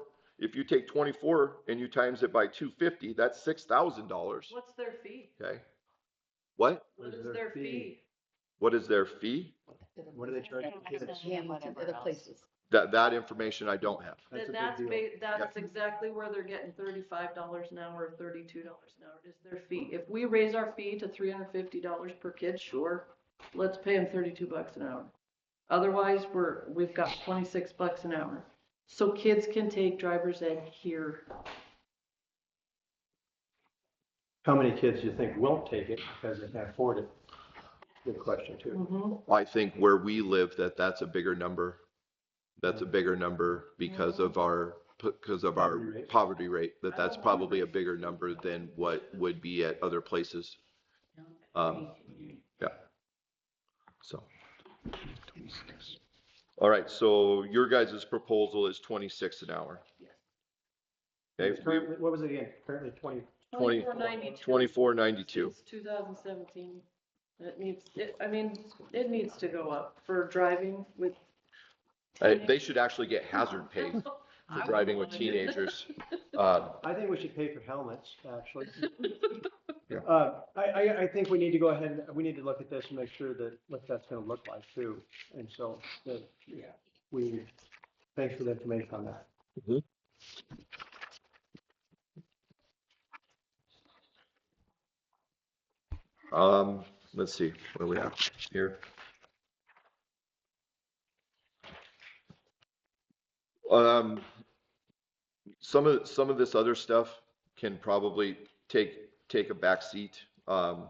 and you times it by 250, that's $6,000. What's their fee? Okay. What? What is their fee? What is their fee? What do they charge the kids? Other places. That information I don't have. That's a big deal. That's exactly where they're getting $35 an hour, or $32 an hour is their fee. If we raise our fee to $350 per kid, sure, let's pay them $32 an hour. Otherwise, we've got $26 an hour. So kids can take driver's ed here. How many kids do you think won't take it because they can't afford it? Good question too. Mhm. I think where we live, that's a bigger number. That's a bigger number because of our poverty rate, that's probably a bigger number than what would be at other places. Yeah. So. All right, so your guys' proposal is 26 an hour. Yes. It's Okay, currently- What was it again? Currently 24.92. 2492. Since 2017. It needs to go up for driving with. They should actually get hazard pay for driving with teenagers. I think we should pay for helmets, actually. I think we need to go ahead and we need to look at this and make sure that what that's gonna look like too. And so, thanks for the information on that. Let's see, what do we have here? Um, some of this other stuff can probably take a back seat, to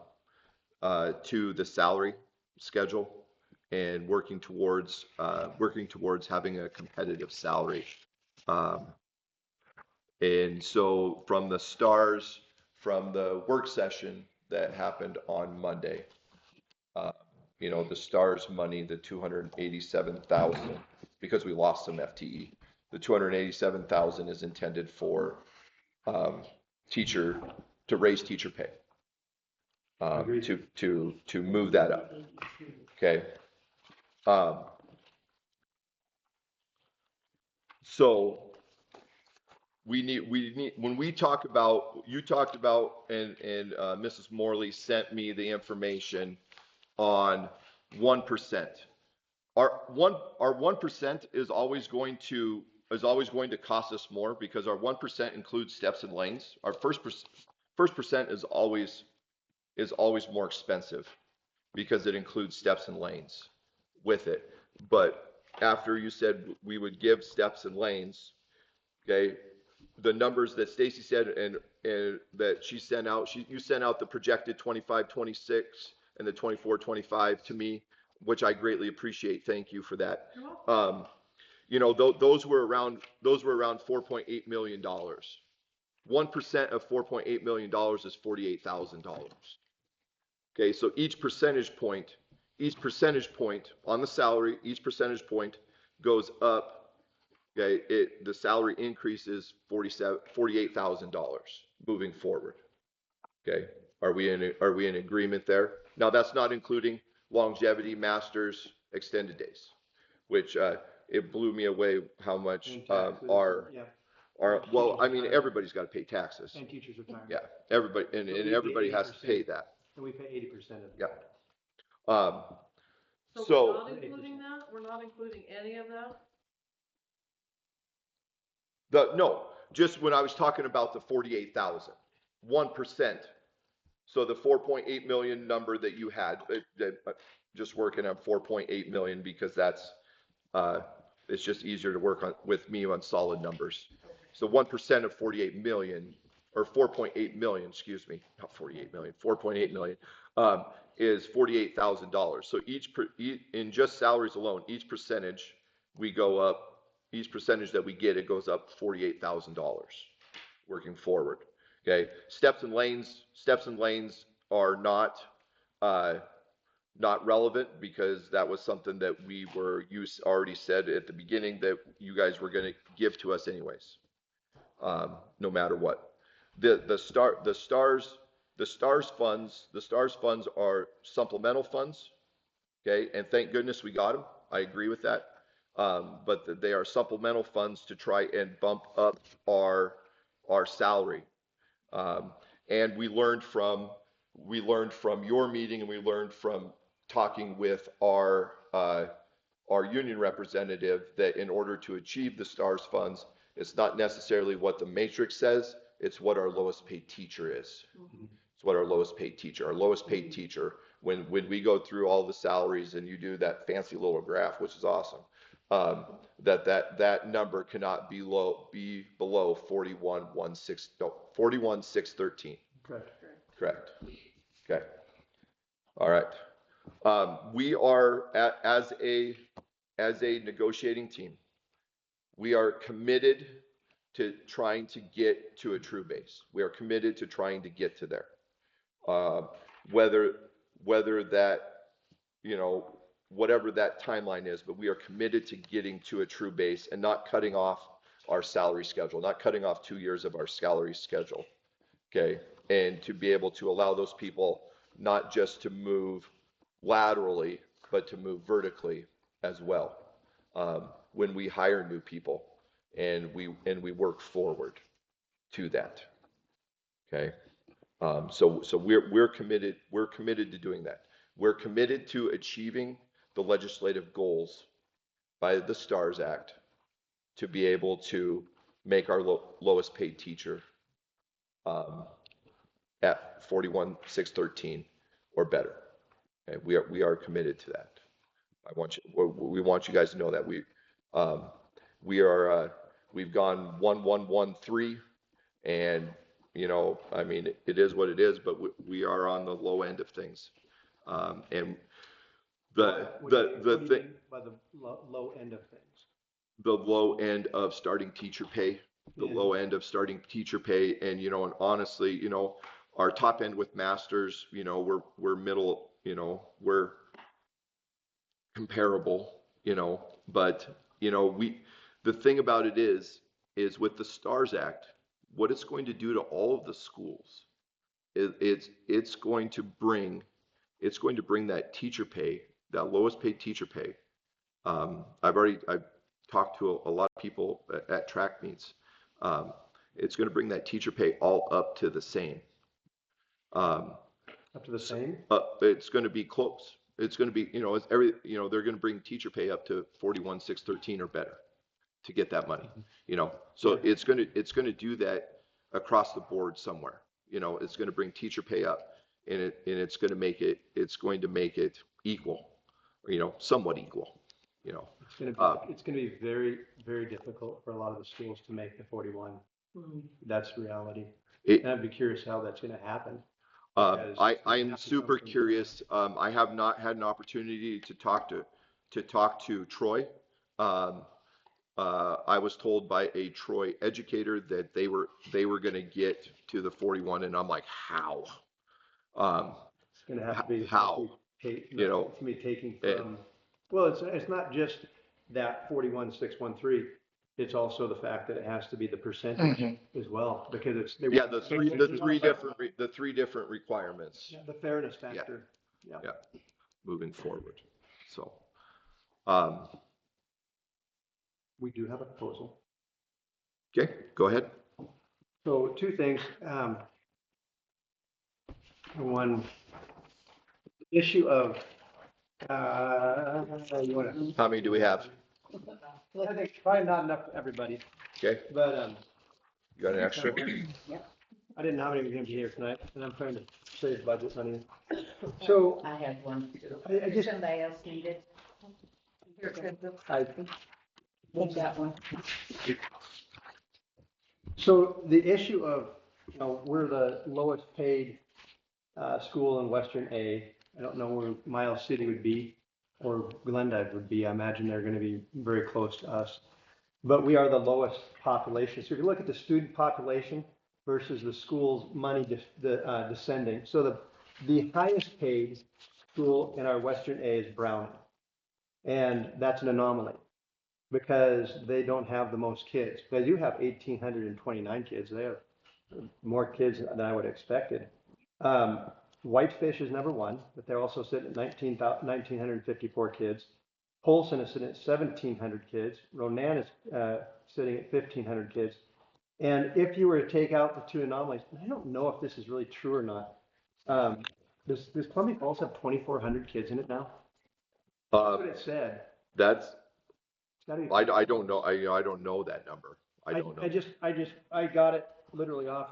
the salary schedule and working towards having a competitive salary. Um, and so from the stars, from the work session that happened on Monday, uh, the stars money, the 287,000, because we lost some FTE, the 287,000 is intended for, teacher, to raise teacher pay. To move that up. Okay. So we need, when we talk about, you talked about, and Mrs. Morley sent me the information on 1%. Our 1% is always going to cost us more because our 1% includes steps and lanes. Our first percent is always more expensive because it includes steps and lanes with it. But after you said we would give steps and lanes, okay, the numbers that Stacy said and that she sent out, you sent out the projected 25, 26 and the 24, 25 to me, which I greatly appreciate. Thank you for that. Those were around $4.8 million. 1% of $4.8 million is $48,000. Okay, so each percentage point on the salary, each percentage point goes up. Okay, the salary increase is $48,000 moving forward. Okay, are we in agreement there? Now that's not including longevity, masters, extended days, which it blew me away how much well, I mean, everybody's got to pay taxes. And teachers' retirement. Yeah, everybody, and everybody has to pay that. And we pay 80% of Yeah. So we're not including that? We're not including any of that? No, just when I was talking about the 48,000, 1%. So the 4.8 million number that you had, just working on 4.8 million because that's, it's just easier to work on with me on solid numbers. So 1% of 48 million, or 4.8 million, excuse me, not 48 million, 4.8 million, is $48,000. So in just salaries alone, each percentage we go up, each percentage that we get, it goes up $48,000 working forward. Okay, steps and lanes are not relevant because that was something that you already said at the beginning that you guys were going to give to us anyways, no matter what. The stars funds are supplemental funds. Okay, and thank goodness we got them. I agree with that. But they are supplemental funds to try and bump up our salary. And we learned from your meeting, and we learned from talking with our union representative that in order to achieve the stars funds, it's not necessarily what the matrix says, it's what our lowest paid teacher is. It's what our lowest paid teacher, when we go through all the salaries and you do that fancy little graph, which is awesome, that number cannot be below 41,613. Correct. Okay. All right. We are as a negotiating team, we are committed to trying to get to a true base. We are committed to trying to get to there. Whether that, whatever that timeline is, but we are committed to getting to a true base and not cutting off our salary schedule, not cutting off 2 years of our salary schedule. Okay. And to be able to allow those people not just to move laterally, but to move vertically as well. When we hire new people and we work forward to that. Okay. So we're committed to doing that. We're committed to achieving the legislative goals by the STARS Act to be able to make our lowest paid teacher at 41,613 or better. And we are committed to that. We want you guys to know that we've gone 1-1-1-3, and I mean, it is what it is, but we are on the low end of things. And What do you thing, mean by the low end of things? the low end of starting teacher pay, the Yeah. low end of starting teacher pay, and and honestly, our top end with masters, we're middle, we're comparable, but the thing about it is with the STARS Act, what it's going to do to all of the schools it's going to bring that teacher pay, that lowest paid teacher pay. I've talked to a lot of people at track meets. It's going to bring that teacher pay all up to the same. Up to the same? It's going to be close. It's going to be, they're going to bring teacher pay up to 41,613 or better to get that money, So it's going to do that across the board somewhere. It's going to bring teacher pay up, and it's going to make it equal, somewhat equal, It's going to be very, very difficult for a lot of the schools to make the 41. That's reality. And I'd be curious how that's going to happen. I'm super curious. I have not had an opportunity to talk to Troy. I was told by a Troy educator that they were going to get to the 41, and I'm like, how? It's going to have to be how? It's going to be taking from. Well, it's not just that 41,613. It's also the fact that it has to be the percentage as well, because it's the three different requirements. The fairness factor. Yeah. Moving forward. So, we do have a proposal. Okay, go ahead. So two things. One issue of How many do we have? I think probably not enough for everybody, Okay, but you got an extra? I didn't nominate him to be here tonight, and I'm trying to save budget money. So I have one too. I just Somebody else need it? I Take that one. So the issue of, we're the lowest paid school in Western A. I don't know where Miles City would be or Glendive would be. I imagine they're going to be very close to us. But we are the lowest population. So if you look at the student population versus the school's money descending. So the highest paid school in our Western A is Browning. And that's an anomaly, because they don't have the most kids. They do have 1,829 kids. They have more kids than I would have expected. Whitefish is number one, but they're also sitting at 1,954 kids. Polson is sitting at 1,700 kids. Ronan is sitting at 1,500 kids. And if you were to take out the two anomalies, I don't know if this is really true or not. Does Columbia Falls have 2,400 kids in it now? That's what it said. I don't know. I don't know that number. I don't know. I got it literally I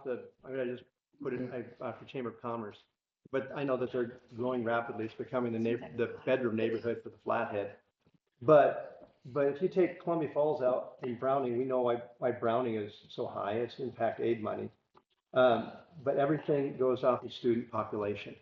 just put it off the Chamber of Commerce. But I know that they're growing rapidly. It's becoming the bedroom neighborhood for the Flathead. But if you take Columbia Falls out in Browning, we know why Browning is so high. It's impact aid money. But everything goes off the student population.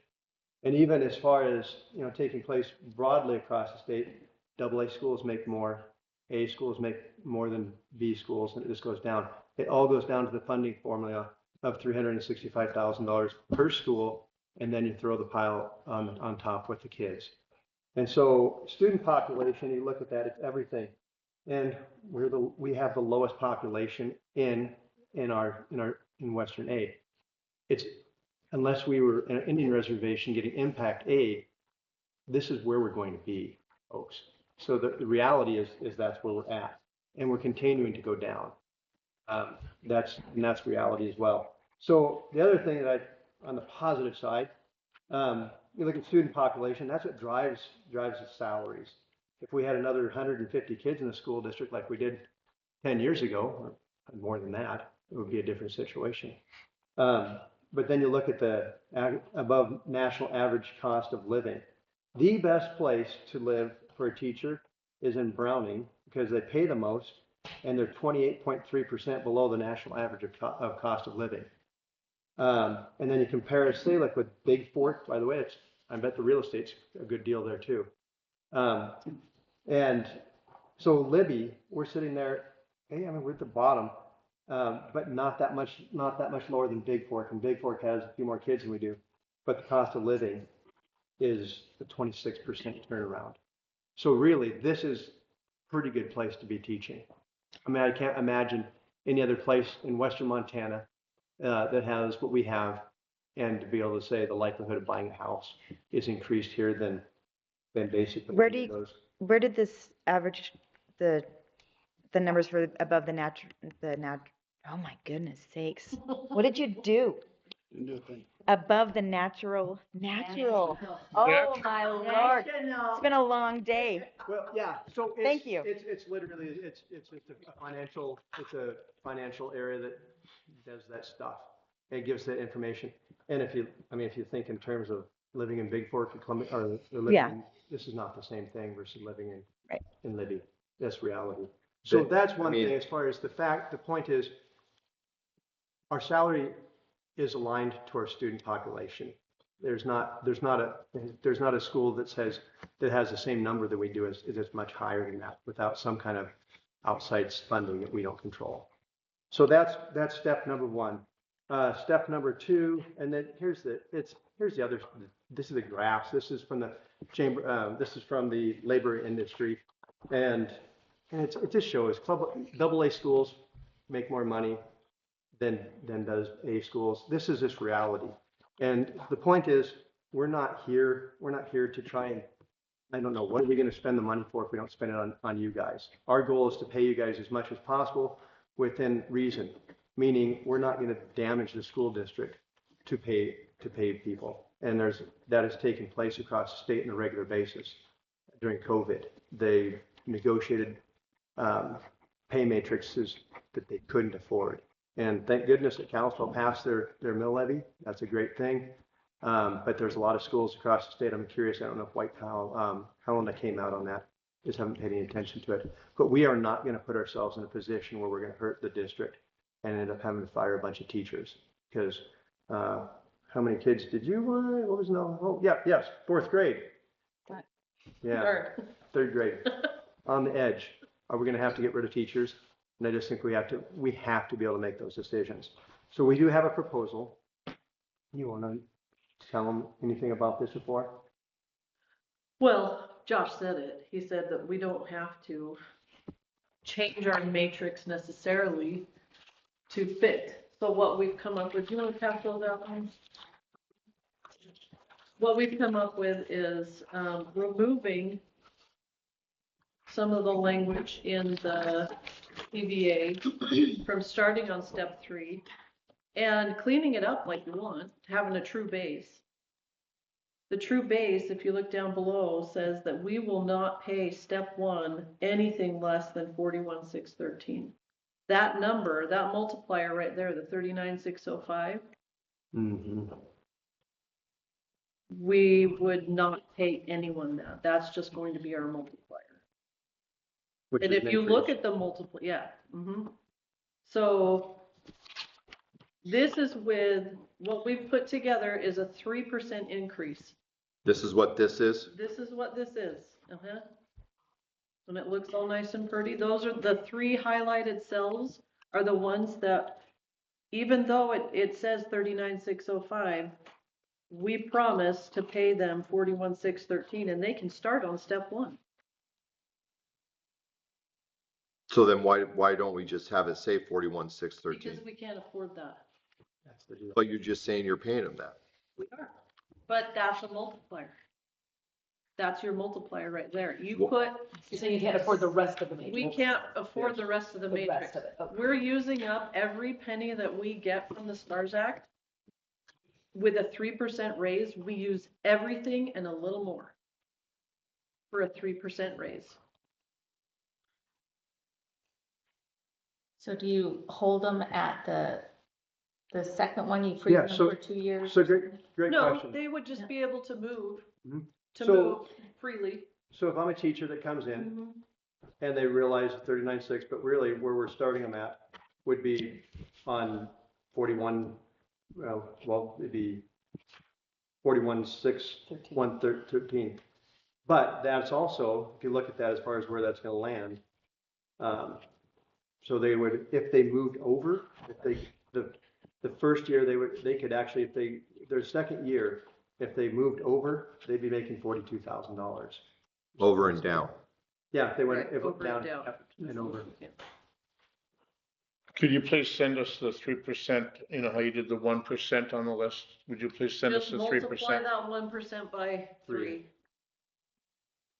And even as far as, taking place broadly across the state, AA schools make more, A schools make more than B schools, and it just goes down. It all goes down to the funding formula of $365,000 per school, and then you throw the pile on top with the kids. And so student population, you look at that, it's everything. And we have the lowest population in Western A. It's, unless we were in an Indian reservation getting impact aid, this is where we're going to be, folks. So the reality is that's where we're at, and we're continuing to go down. That's reality as well. So the other thing that on the positive side, you look at student population, that's what drives the salaries. If we had another 150 kids in the school district like we did 10 years ago, or more than that, it would be a different situation. but then you look at the above national average cost of living. The best place to live for a teacher is in Browning because they pay the most and they're 28.3% below the national average of cost of living. And then you compare, say, like with Big Fort, by the way, I bet the real estate's a good deal there too. And so Libby, we're sitting there, hey, I mean, we're at the bottom, but not that much lower than Big Fork. And Big Fork has a few more kids than we do, but the cost of living is a 26% turnaround. So really, this is a pretty good place to be teaching. I mean, I can't imagine any other place in Western Montana that has what we have, and to be able to say the likelihood of buying a house is increased here than basically those. Where did this average the numbers for above oh my goodness sakes. What did you do? Above the natural. Oh my Lord. It's been a long day. Well, yeah, so Thank you. It's literally, it's a financial area that does that stuff. It gives that information. And if you think in terms of living in Big Fork or Columbia, or living, this is not the same thing versus living in Libby. That's reality. So that's one thing. As far as the point is, our salary is aligned to our student population. There's not a school that has the same number that we do as much higher than that without some kind of outside funding that we don't control. So that's step number one. Step number two, and then here's the other. This is the graphs. This is from the chamber. This is from the labor industry, and it just shows AA schools make more money than does A schools. This is just reality. And the point is, we're not here to try and, I don't know, what are we going to spend the money for if we don't spend it on you guys? Our goal is to pay you guys as much as possible within reason, meaning we're not going to damage the school district to pay people. And that has taken place across the state on a regular basis. During COVID, they negotiated pay matrices that they couldn't afford. And thank goodness that Kalispell passed their mill levy. That's a great thing. But there's a lot of schools across the state. I'm curious. I don't know if White Helena came out on that. Just haven't paid any attention to it. But we are not going to put ourselves in a position where we're going to hurt the district and end up having to fire a bunch of teachers. Because how many kids did you? What was no? Oh, yeah, yes, 4th grade. Yeah, 3rd grade. On the edge. Are we going to have to get rid of teachers? And I just think we have to be able to make those decisions. So we do have a proposal. You want to tell them anything about this before? Well, Josh said it. He said that we don't have to change our matrix necessarily to fit. So what we've come up with, do you want to pass those out? What we've come up with is removing some of the language in the EVA from starting on step 3 and cleaning it up like you want, having a true base. The true base, if you look down below, says that we will not pay step 1 anything less than 41,613. That number, that multiplier right there, the 39,605, we would not pay anyone that. That's just going to be our multiplier. And if you look at the multiple, So this is with what we've put together is a 3% increase. This is what this is? This is what this is. And it looks all nice and pretty. Those are the 3 highlighted cells are the ones that, even though it says 39,605, we promise to pay them 41,613, and they can start on step 1. So then why don't we just have it say 41,613? Because we can't afford that. That's the deal. But you're just saying you're paying them that. We are. But that's a multiplier. That's your multiplier right there. You Well- put, You're saying you can't afford the rest of the matrix. we can't afford the rest of the The matrix. rest of it, okay. We're using up every penny that we get from the STARS Act. With a 3% raise, we use everything and a little more for a 3% raise. So do you hold them at the The second one, you freeze Yeah, them so- for 2 years? So great No, question. they would just be able to move, Mhm. to So- move freely. So if I'm a teacher that comes in Mhm. and they realize 39.6, but really where we're starting them at would be on 41, well, it'd be 41.6, 113. But that's also, if you look at that as far as where that's gonna land, so they would, if they moved over, if they, the first year, they could actually, their second year, if they moved over, they'd be making $42,000. Over and down. Yeah, if they went, Right, if it over and down down. and over. Yeah. Could you please send us the 3%, you know, how you did the 1% on the list? Would you please send us Just the multiply 3%? that 1% by 3.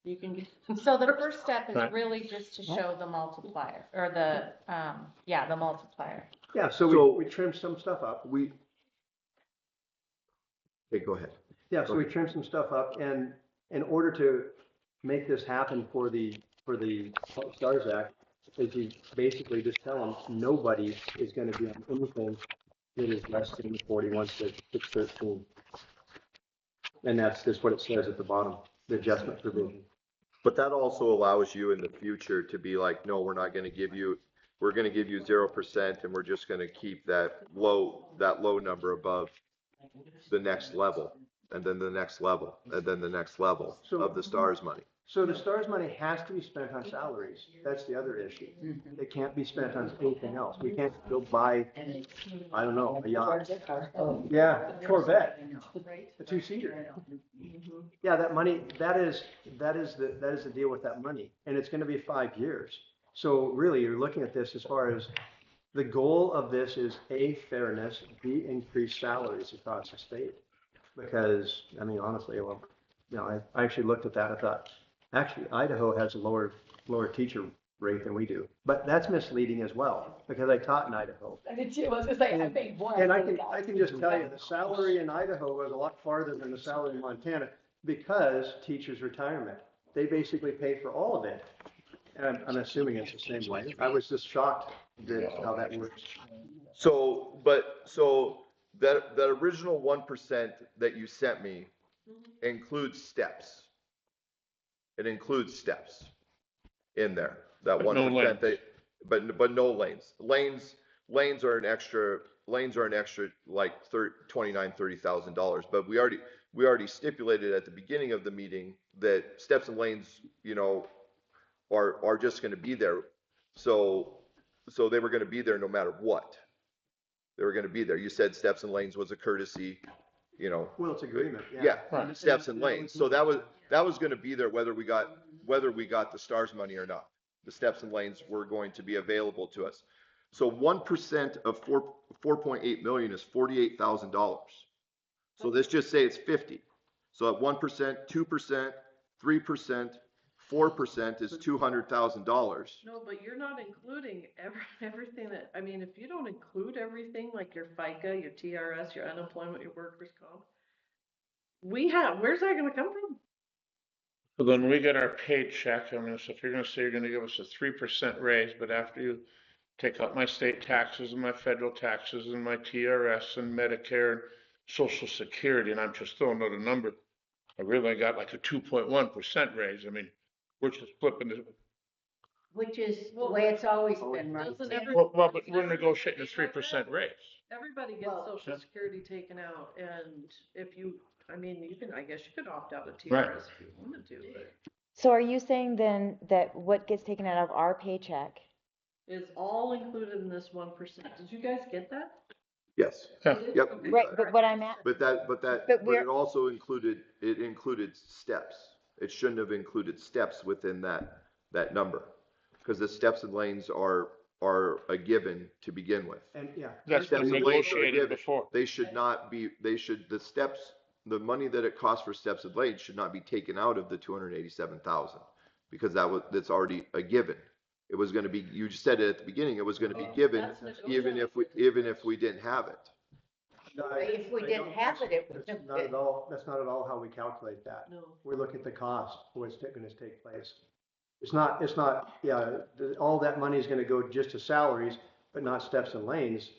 You can get. So the first step is Right. really just to show the multiplier, or the, the multiplier. Yeah, so So- we trimmed some stuff up. Okay, go ahead. Yeah, so we trimmed some stuff up, and in order to make this happen for the Public Stars Act, is you basically just tell them, nobody is gonna be on anything that is less than the 41,613. And that's just what it says at the bottom, the adjustment provision. But that also allows you in the future to be like, no, we're gonna give you 0%, and we're just gonna keep that low number above the next level, and then the next level, and then the next level of the stars money. So the stars money has to be spent on salaries. That's the other issue. It can't be spent on anything else. We can't go buy, I don't know, a yacht. Yeah, Corvette, a two-seater. Yeah, that money, that is the deal with that money, and it's gonna be 5 years. So really, you're looking at this as far as, the goal of this is A, fairness, B, increased salaries across the state. Because, I mean, honestly, well, you know, I actually looked at that, I thought, actually, Idaho has a lower teacher rate than we do. But that's misleading as well, because I taught in Idaho. I did too, I was gonna say, I paid more. And I can just tell you, the salary in Idaho was a lot farther than the salary in Montana, because teachers' retirement, they basically pay for all of it. And I'm assuming it's the same way. I was just shocked that how that works. So that original 1% that you sent me includes steps. It includes steps in there. That But no 1% lanes. but no lanes. Lanes are an extra like $29,000-$30,000. But we already stipulated at the beginning of the meeting that steps and lanes, you know, are just going to be there. So they were going to be there no matter what. They were going to be there. You said steps and lanes was a courtesy, you know. Well, it's agreement, Yeah, Right. steps and lanes. So that was going to be there whether we got the stars money or not. The steps and lanes were going to be available to us. So 1% of 4.8 million is $48,000. So let's just say it's 50. So at 1%, 2%, 3%, 4% is $200,000. No, but you're not including everything that, I mean, if you don't include everything, like your FICA, your TRS, your unemployment, your workers' comp, where's that gonna come from? So then we get our paycheck, I mean, so if you're gonna say you're gonna give us a 3% raise, but after you take out my state taxes and my federal taxes and my TRS and Medicare and Social Security, and I'm just throwing out a number, I really got like a 2.1% raise. I mean, we're just flipping it. Which is the way it's always been, right? Doesn't Tim? every- Well, but we're negotiating a 3% raise. Everybody gets Well- social security taken out, and if you, I mean, I guess you could opt out of Right. TRS if you wanted to, but So are you saying then that what gets taken out of our paycheck? it's all included in this 1%. Did you guys get that? Yes. Yeah. Yep. Okay. Right, but what I'm at, But we're- it also included steps. It shouldn't have included steps within that number. Because the steps and lanes are a given to begin with. And yeah. That's Steps been and lanes are a negotiated given. before. The steps, the money that it costs for steps and lanes should not be taken out of the 287,000. Because that's already a given. It was gonna be, you just said it at the beginning, it was gonna be given, That's even if we didn't have it. No, If we didn't have it, it would That's have not at been. all, that's not at all how we calculate that. No. We look at the cost for what's going to take place. It's not, all that money is going to go just to salaries, but not steps and lanes.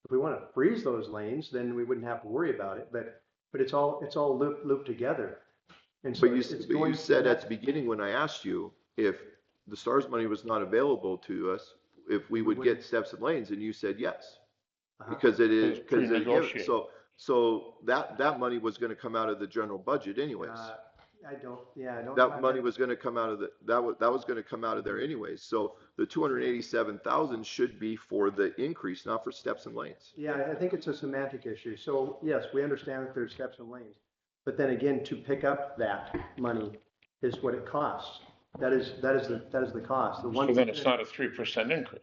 If we want to freeze those lanes, then we wouldn't have to worry about it, but it's all looped together. And so But you, it's but going you to said at that- the beginning when I asked you if the STARS money was not available to us, if we would get steps and lanes, and you said yes. Uh-huh. Because it is, It's because it, pre-negotiated. so that money was gonna come out of the general budget anyways. I don't. That have money was gonna come out of that was gonna come out of there anyways. So the 287,000 should be for the increase, not for steps and lanes. Yeah, I think it's a semantic issue. So yes, we understand that there's steps and lanes. But then again, to pick up that money is what it costs. That is the cost. The So one. then it's not a 3% increase.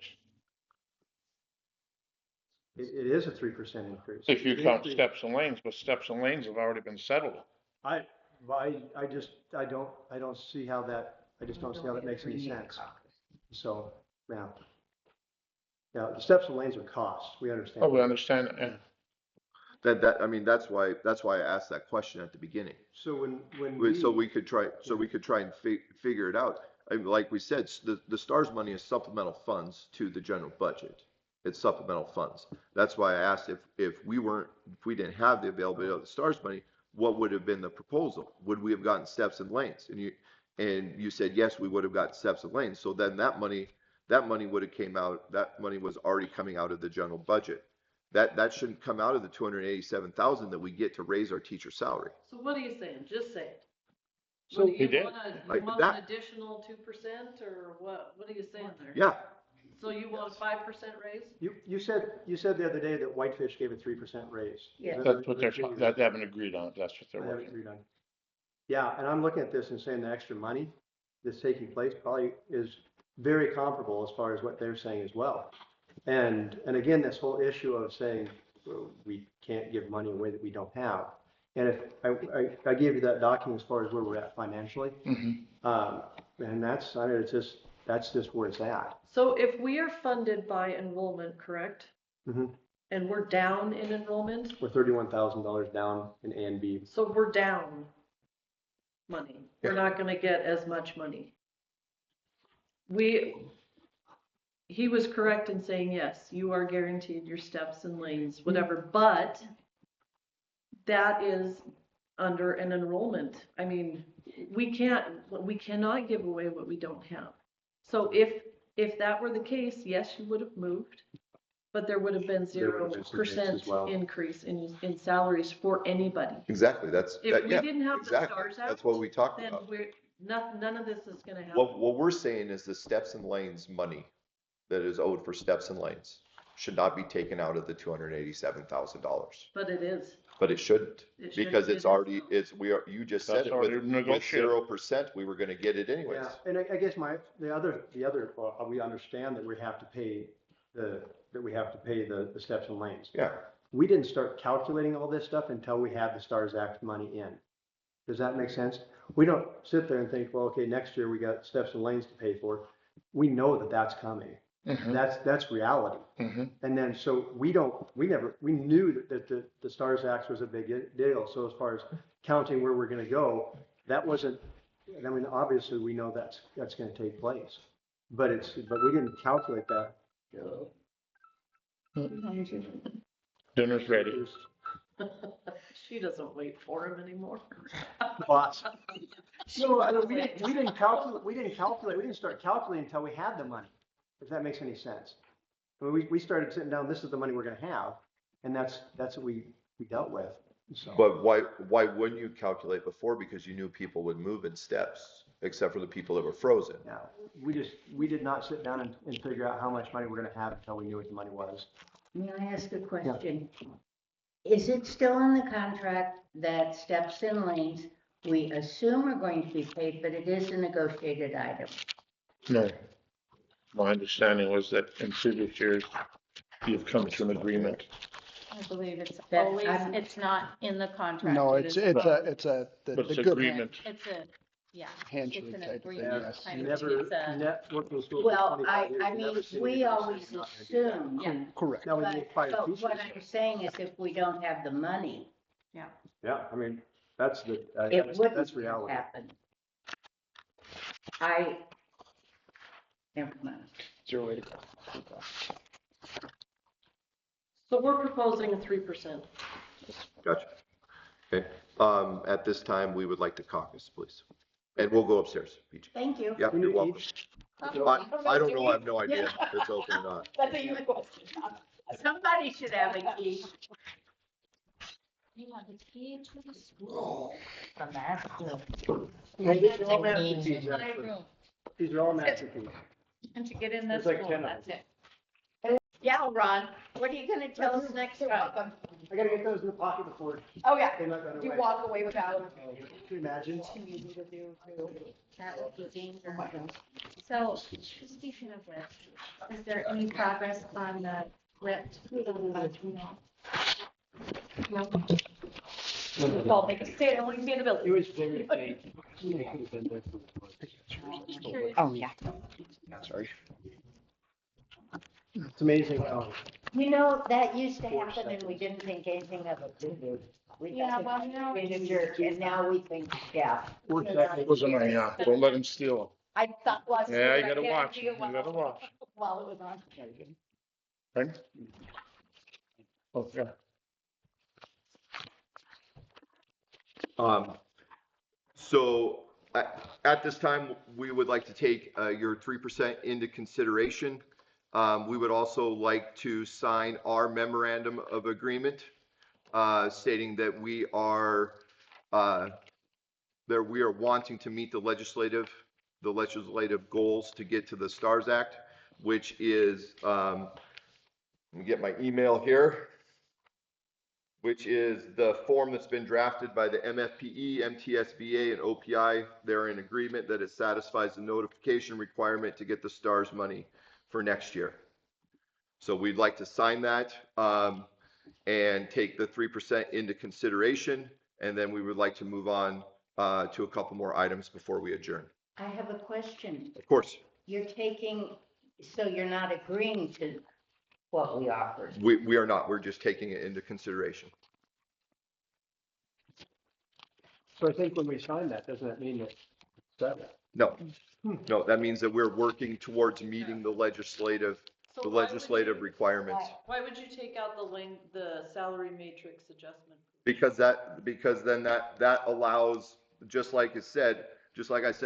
It is a 3% increase. If you The count increase- steps and lanes, but steps and lanes have already been settled. I don't see how that, I just don't see how that makes any sense. So, yeah. Yeah, the steps and lanes are costs. We understand. Oh, we understand, and I mean, that's why I asked that question at the beginning. So when So we could try and figure it out. I mean, like we said, the STARS money is supplemental funds to the general budget. It's supplemental funds. That's why I asked if we didn't have the availability of the STARS money, what would have been the proposal? Would we have gotten steps and lanes? And you said, yes, we would have got steps and lanes. So then that money would have came out, that money was already coming out of the general budget. That shouldn't come out of the 287,000 that we get to raise our teacher salary. So what are you saying? Just say it. So What do he you did. want, Like you want that. an additional 2% or what are you saying there? Yeah, So you want a 5% raise? you said the other day that Whitefish gave a 3% raise. Yeah. that's what they haven't agreed on. That's what they're I haven't working. agreed on. Yeah, and I'm looking at this and saying the extra money that's taking place probably is very comparable as far as what they're saying as well. And again, this whole issue of saying well, we can't give money away that we don't have. And if I gave you that document as far as where we're at financially, and that's just where it's at. So if we are funded by enrollment, correct? Mhm. And we're down in enrollment, We're $31,000 down in A and B. so we're down money. We're not gonna get as much money. He was correct in saying, yes, you are guaranteed your steps and lanes, whatever, but that is under an enrollment. I mean, we cannot give away what we don't have. So if that were the case, yes, you would have moved, but there would have been There would have been some hits 0% as well. increase in salaries for anybody. exactly. If we didn't have the STARS Act, That's what we talked then about. none of this is gonna happen. What we're saying is the steps and lanes money that is owed for steps and lanes should not be taken out of the $287,000. But it is. But it shouldn't, It should- because it it's is. already, you just said That's it already with negotiated. 0%, we were gonna get it anyways. Yeah, and I guess the other, we understand that we have to pay the steps and lanes. Yeah, We didn't start calculating all this stuff until we had the STARS Act money in. Does that make sense? We don't sit there and think, well, okay, next year we got steps and lanes to pay for. We know that that's coming. That's reality. And then, so we knew that the STARS Act was a big deal. So as far as counting where we're gonna go, that wasn't, I mean, obviously we know that's gonna take place. But we didn't calculate that. Dinner's ready. She doesn't wait for him anymore. Boss. So we didn't calculate, we didn't start calculating until we had the money, if that makes any sense. I mean, we started sitting down, this is the money we're gonna have, and that's what we dealt with, so. but why wouldn't you calculate before? Because you knew people would move in steps, except for the people that were frozen. Yeah, we did not sit down and figure out how much money we're gonna have until we knew what the money was. May I ask a question? Is it still in the contract that steps and lanes, we assume are going to be paid, but it is a negotiated item? No. My understanding was that in previous years, you've come to an agreement. I believe it's That always, I'm- it's not in the contract. No, It it's is- the But it's good agreement. It's a, yeah. handshake It's an type of thing, agreement. yes. Kind of, Never, it's a- working in school for Well, 25 years, I never mean, seen we anybody always say not gonna do that. assume, Yeah. Correct. Now, we need fire but teachers. what I'm saying is if we don't have the money, Yeah, I mean, that's it wouldn't that's reality. happen. Never mind. Zero way to go. So we're proposing a 3%. Gotcha. Okay. At this time, we would like to caucus, please. And we'll go upstairs. PJ. Thank you. Yeah, you're welcome. I don't know. I have no idea Yeah. if it's open or not. That's a you question. Somebody should have a key. You have the key to the school from that school. These are all My masterpieces, actually. These are all masterpieces. And to get in this There's like school, 10 of that's them. it. Yeah, Ron, what are you gonna tell us next time? I gotta get those in the pocket before Oh, yeah. they not run You away. walk away without them. Can you imagine? That would be dangerous. So, speaking of which, is there any progress on the RIP? No. Well, make a stand, I want to be in the It building. was very faint. It could have been there for the- Oh, yeah. Sorry. It's amazing how. You know, that used to happen and we didn't think anything of it, did we? We Yeah, thought well, no. it was a jerk, and now we think, yeah. Those are mine, yeah. Don't let him steal I thought, well, I was them. Yeah, you I gotta can't watch. see You it while- gotta watch. While it was on. Pardon? Oh, yeah. So at this time, we would like to take your 3% into consideration. We would also like to sign our memorandum of agreement stating that we are wanting to meet the legislative goals to get to the STARS Act, which is, let me get my email here, which is the form that's been drafted by the MFPE, MTSBA, and OPI. They're in agreement that it satisfies the notification requirement to get the STARS money for next year. So we'd like to sign that and take the 3% into consideration, and then we would like to move on to a couple more items before we adjourn. I have a question. Of course, You're taking, so you're not agreeing to what we offered? we are not. We're just taking it into consideration. So I think when we sign that, doesn't that mean that it's settled? No, no, that means that we're working towards meeting the legislative So why would you- requirements. Why would you take out the salary matrix adjustment? Because then that allows, just like I said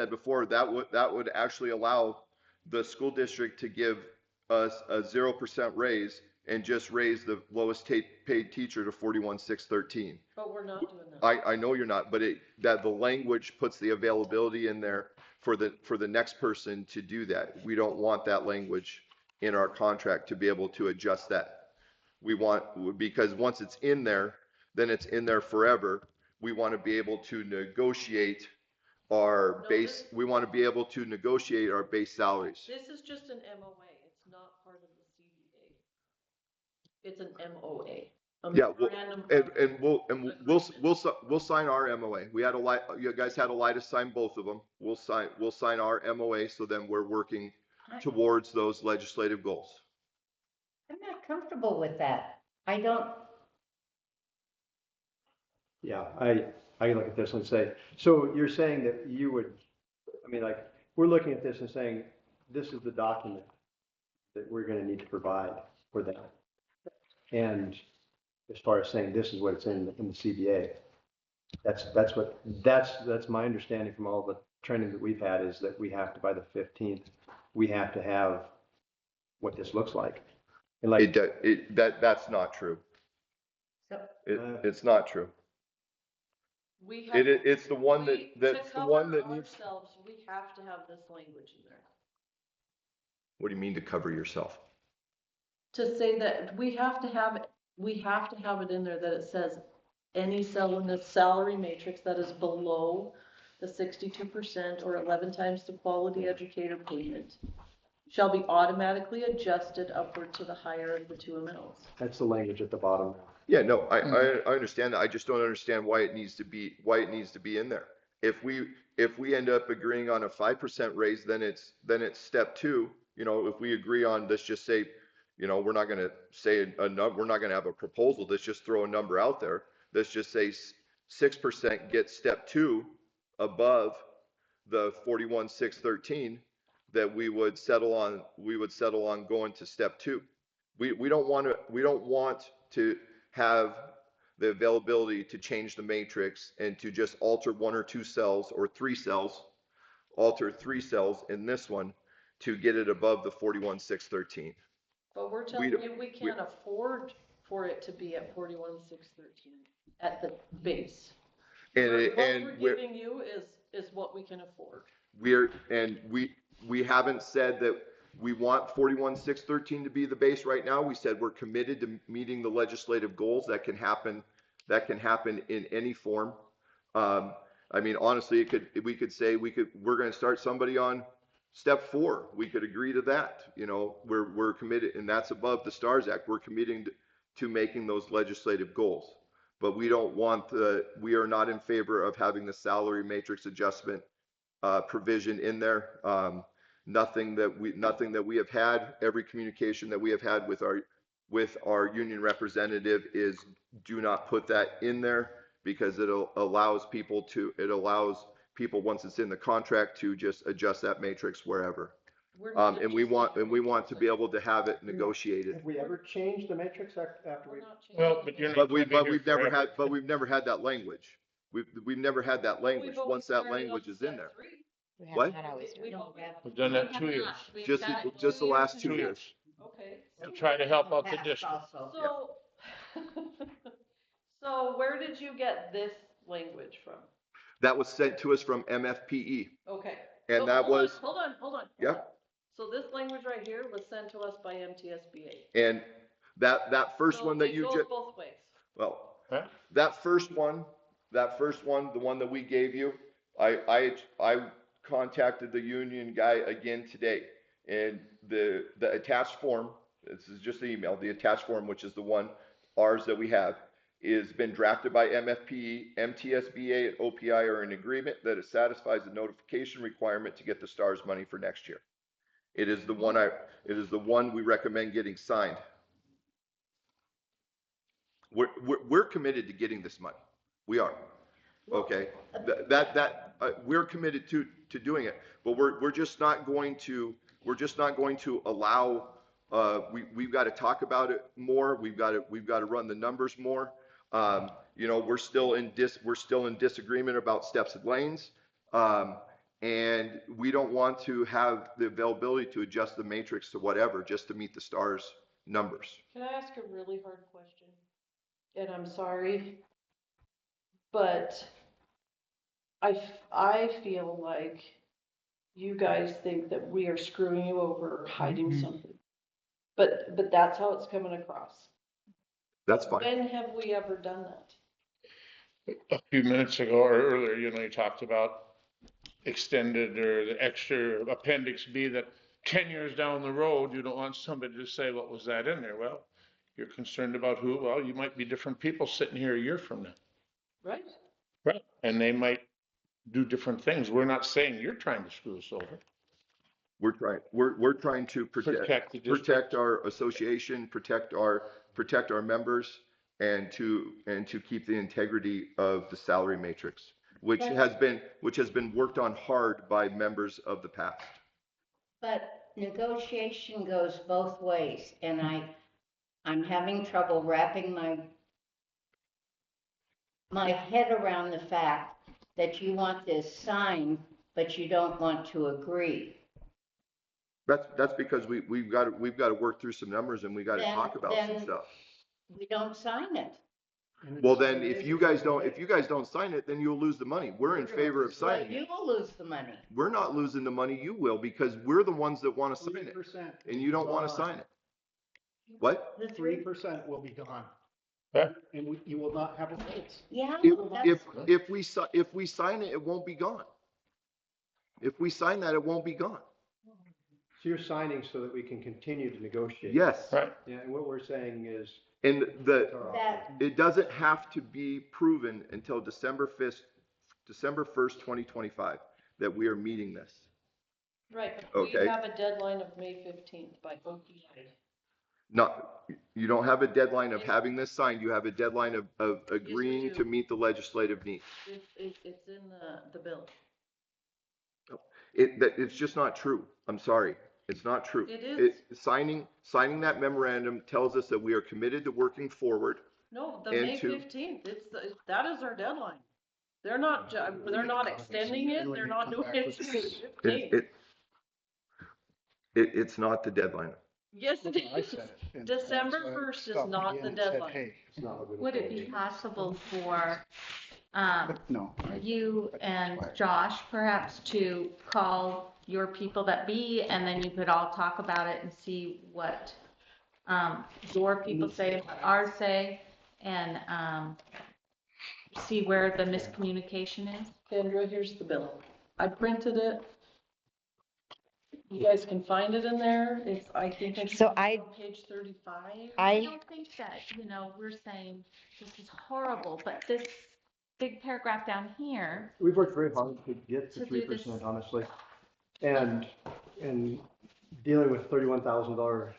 before, that would actually allow the school district to give us a 0% raise and just raise the lowest paid teacher to 41,613. But we're not doing that. I know you're not, but that the language puts the availability in there for the next person to do that. We don't want that language in our contract to be able to adjust that. We want, because once it's in there, then it's in there forever. We want to be able to negotiate our base, we want to be able to negotiate our base salaries. This is just an MOA. It's not part of the CBA. It's an MOA. a Yeah, memorandum and we'll sign our MOA. You guys had a lie to sign both of them. We'll sign our MOA, so then we're working towards those legislative goals. I'm not comfortable with that. I don't, Yeah, I look at this and say, so you're saying that you would, I mean, like, we're looking at this and saying, this is the document that we're gonna need to provide for them. And as far as saying this is what it's in the CBA, that's my understanding from all the training that we've had, is that we have to, by the 15th, we have to have what this looks like. And like, That's not true. so, It's not true. We have. It's the one we- that's to the one cover that needs. ourselves, we have to have this language in there. What do you mean to cover yourself? To say that we have to have it in there that it says any cell in the salary matrix that is below the 62% or 11 times the quality educator payment shall be automatically adjusted upward to the higher of the two amounts. that's the language at the bottom. Yeah, no, I understand that. I just don't understand why it needs to be in there. If we end up agreeing on a 5% raise, then it's step 2. You know, if we agree on, let's just say, you know, we're not going to say a number, we're not going to have a proposal. Let's just throw a number out there. Let's just say 6% gets step 2 above the 41,613, that we would settle on going to step 2. We don't want to have the availability to change the matrix and to just alter 1 or 2 cells or 3 cells, alter 3 cells in this one to get it above the 41,613. But we're We telling don't- you, we can't afford for it to be at 41,613 at the base. And, What it, and we're giving you is what we can afford. we haven't said that we want 41,613 to be the base right now. We said we're committed to meeting the legislative goals. That can happen in any form. I mean, honestly, we could say we're going to start somebody on step 4. We could agree to that. You know, we're committed, and that's above the STARS Act. We're committing to making those legislative goals. But we don't want we are not in favor of having the salary matrix adjustment provision in there. Nothing that we have had, every communication that we have had with our union representative is do not put that in there, because it allows people, once it's in the contract, to just adjust that matrix wherever. And we want to be able to have it negotiated. Have we ever changed the matrix after we? Well, but you're not. But gonna be here we've never had that language. We've never had that language. We've always Once that started language on is in step there. 3. We What? haven't had always. We don't have. We've done that 2 years. Just the last 2 2 years. Okay. To try to help out the Past district. also. So where did you get this language from? That was sent to us from MFPE. Okay. And So that hold on, was, Hold on. Yeah. So this language right here was sent to us by MTSBA. and that first So one that it you goes just, both ways. well, Huh? that first one, the one that we gave you, I contacted the union guy again today. And the attached form, this is just the email, the attached form, which is the one, ours that we have, is been drafted by MFPE, MTSBA, and OPI are in agreement that it satisfies the notification requirement to get the STARS money for next year. It is the one we recommend getting signed. We're committed to getting this money. We are. Okay. We're committed to doing it, but we're just not going to allow, we've got to talk about it more. We've got to run the numbers more. You know, we're still in disagreement about steps and lanes. And we don't want to have the availability to adjust the matrix to whatever, just to meet the STARS numbers. Can I ask a really hard question? And I'm sorry, but I feel like you guys think that we are screwing you over or hiding something. But that's how it's coming across. That's fine. When have we ever done that? A few minutes ago or earlier, you know, you talked about extended or the extra appendix B that 10 years down the road, you don't want somebody to say, what was that in there? Well, you're concerned about who? Well, you might be different people sitting here a year from now. Right? Right. And they might do different things. We're not saying you're trying to screw us over. We're trying to Protect the district. protect our association, protect our members, and to keep the integrity of the salary matrix, which has been worked on hard by members of the past. But negotiation goes both ways, and I'm having trouble wrapping my head around the fact that you want this signed, but you don't want to agree. That's because we've got to work through some numbers, and we got to talk about some Then stuff. we don't sign it. Well, then if you guys don't sign it, then you'll lose the money. We're in favor of But signing you it. will lose the money. We're not losing the money, you will, because we're the ones that want to sign it, 3%. and you don't want to sign it. What? The 3% will be gone. Huh? And you will not have a raise. Yeah, If we sign it, it won't be gone. If we sign that, it won't be gone. So you're signing so that we can continue to negotiate? Yes. Right. Yeah, and what we're saying is. And that, it doesn't have to be proven until December 1st, 2025, that we are meeting this. Right, but we Okay. have a deadline of May 15th by OPI. You don't have a deadline of having this signed. You have a deadline of agreeing do. to meet the legislative needs. It's in the bill. It's just not true. I'm sorry. It's not true. It is. Signing that memorandum tells us that we are committed to working forward. No, the And May to- 15th, that is our deadline. They're not extending it, they're not doing it till May 15th. It's not the deadline. Yes, it I is. said it. And December so I 1st is stopped not again the and said, deadline. "Hey, it's not a good Would it approach." be possible for, No. you and Josh perhaps to call your people that be, and then you could all talk about it and see what, your people say, ours say, and, see where the miscommunication is? Kendra, here's the bill. I printed it. You guys can find it in there. I think it's So on page 35. I don't think that, we're saying this is horrible, but this big paragraph down here, We've worked very hard to get to To do this. 3%, honestly. And dealing with $31,000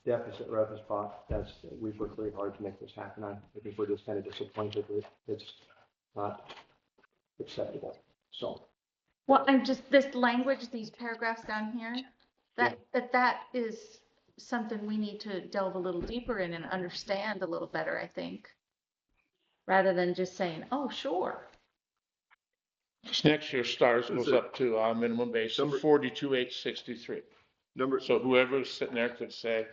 deficit right off the spot, we've worked very hard to make this happen. I think we're just kind of disappointed that it's not acceptable. So, well, I'm just, this language, these paragraphs down here, that is something we need to delve a little deeper in and understand a little better, I think. Rather than just saying, oh, sure. This next year stars goes up to our minimum base of Number- 42,863. So whoever's sitting there could say,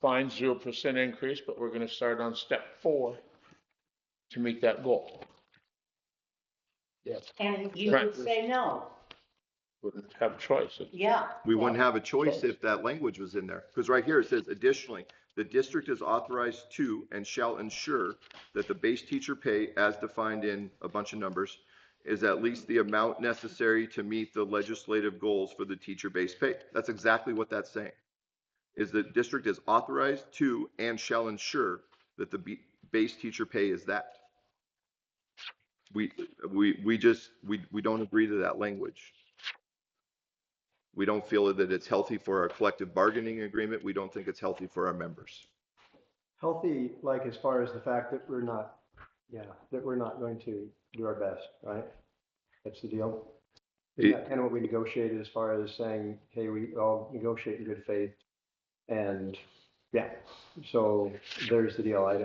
fine, 0% increase, but we're gonna start on step 4 to meet that goal. And you Right. would say no. Wouldn't have a choice. Yeah. We wouldn't have a choice if that language was in there. Because right here it says, additionally, the district is authorized to and shall ensure that the base teacher pay, as defined in a bunch of numbers, is at least the amount necessary to meet the legislative goals for the teacher base pay. That's exactly what that's saying. Is the district is authorized to and shall ensure that the base teacher pay is that. We don't agree to that language. We don't feel that it's healthy for our collective bargaining agreement. We don't think it's healthy for our members. healthy, like as far as the fact that we're not going to do our best, right? That's the deal. Is that kind of what we negotiated as far as saying, hey, we all negotiate in good faith? And yeah, so there's the deal. I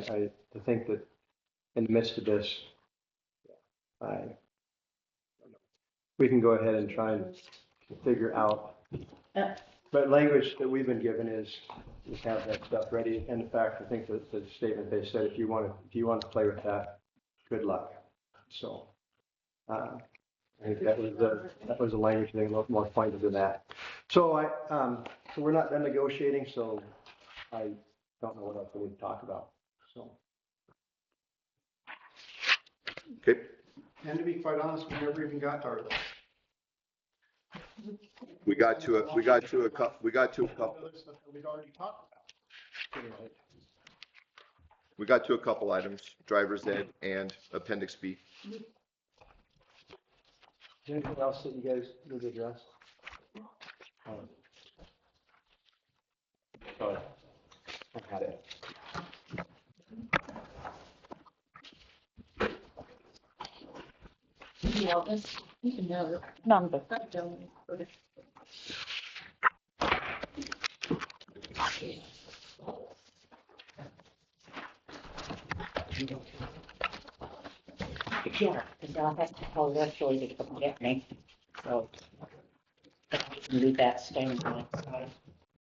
think that in the midst of this, we can go ahead and try and figure out. But language that we've been given is have that stuff ready. And in fact, I think that the statement they said, if you want to play with that, good luck. So I think that was a language thing, a little more pointed than that. So so we're not done negotiating. So I don't know what else we would talk about. So. Okay. And to be quite honest, we never even got to our list. We got to a couple. We'd already talked about. We got to a couple items, driver's ed and appendix B. Is there anything else that you guys need to address? I had it. Yeah, this, you can have it. Number. I don't. Yeah, because I'll have to call Leslie to come get me. So leave that staying outside.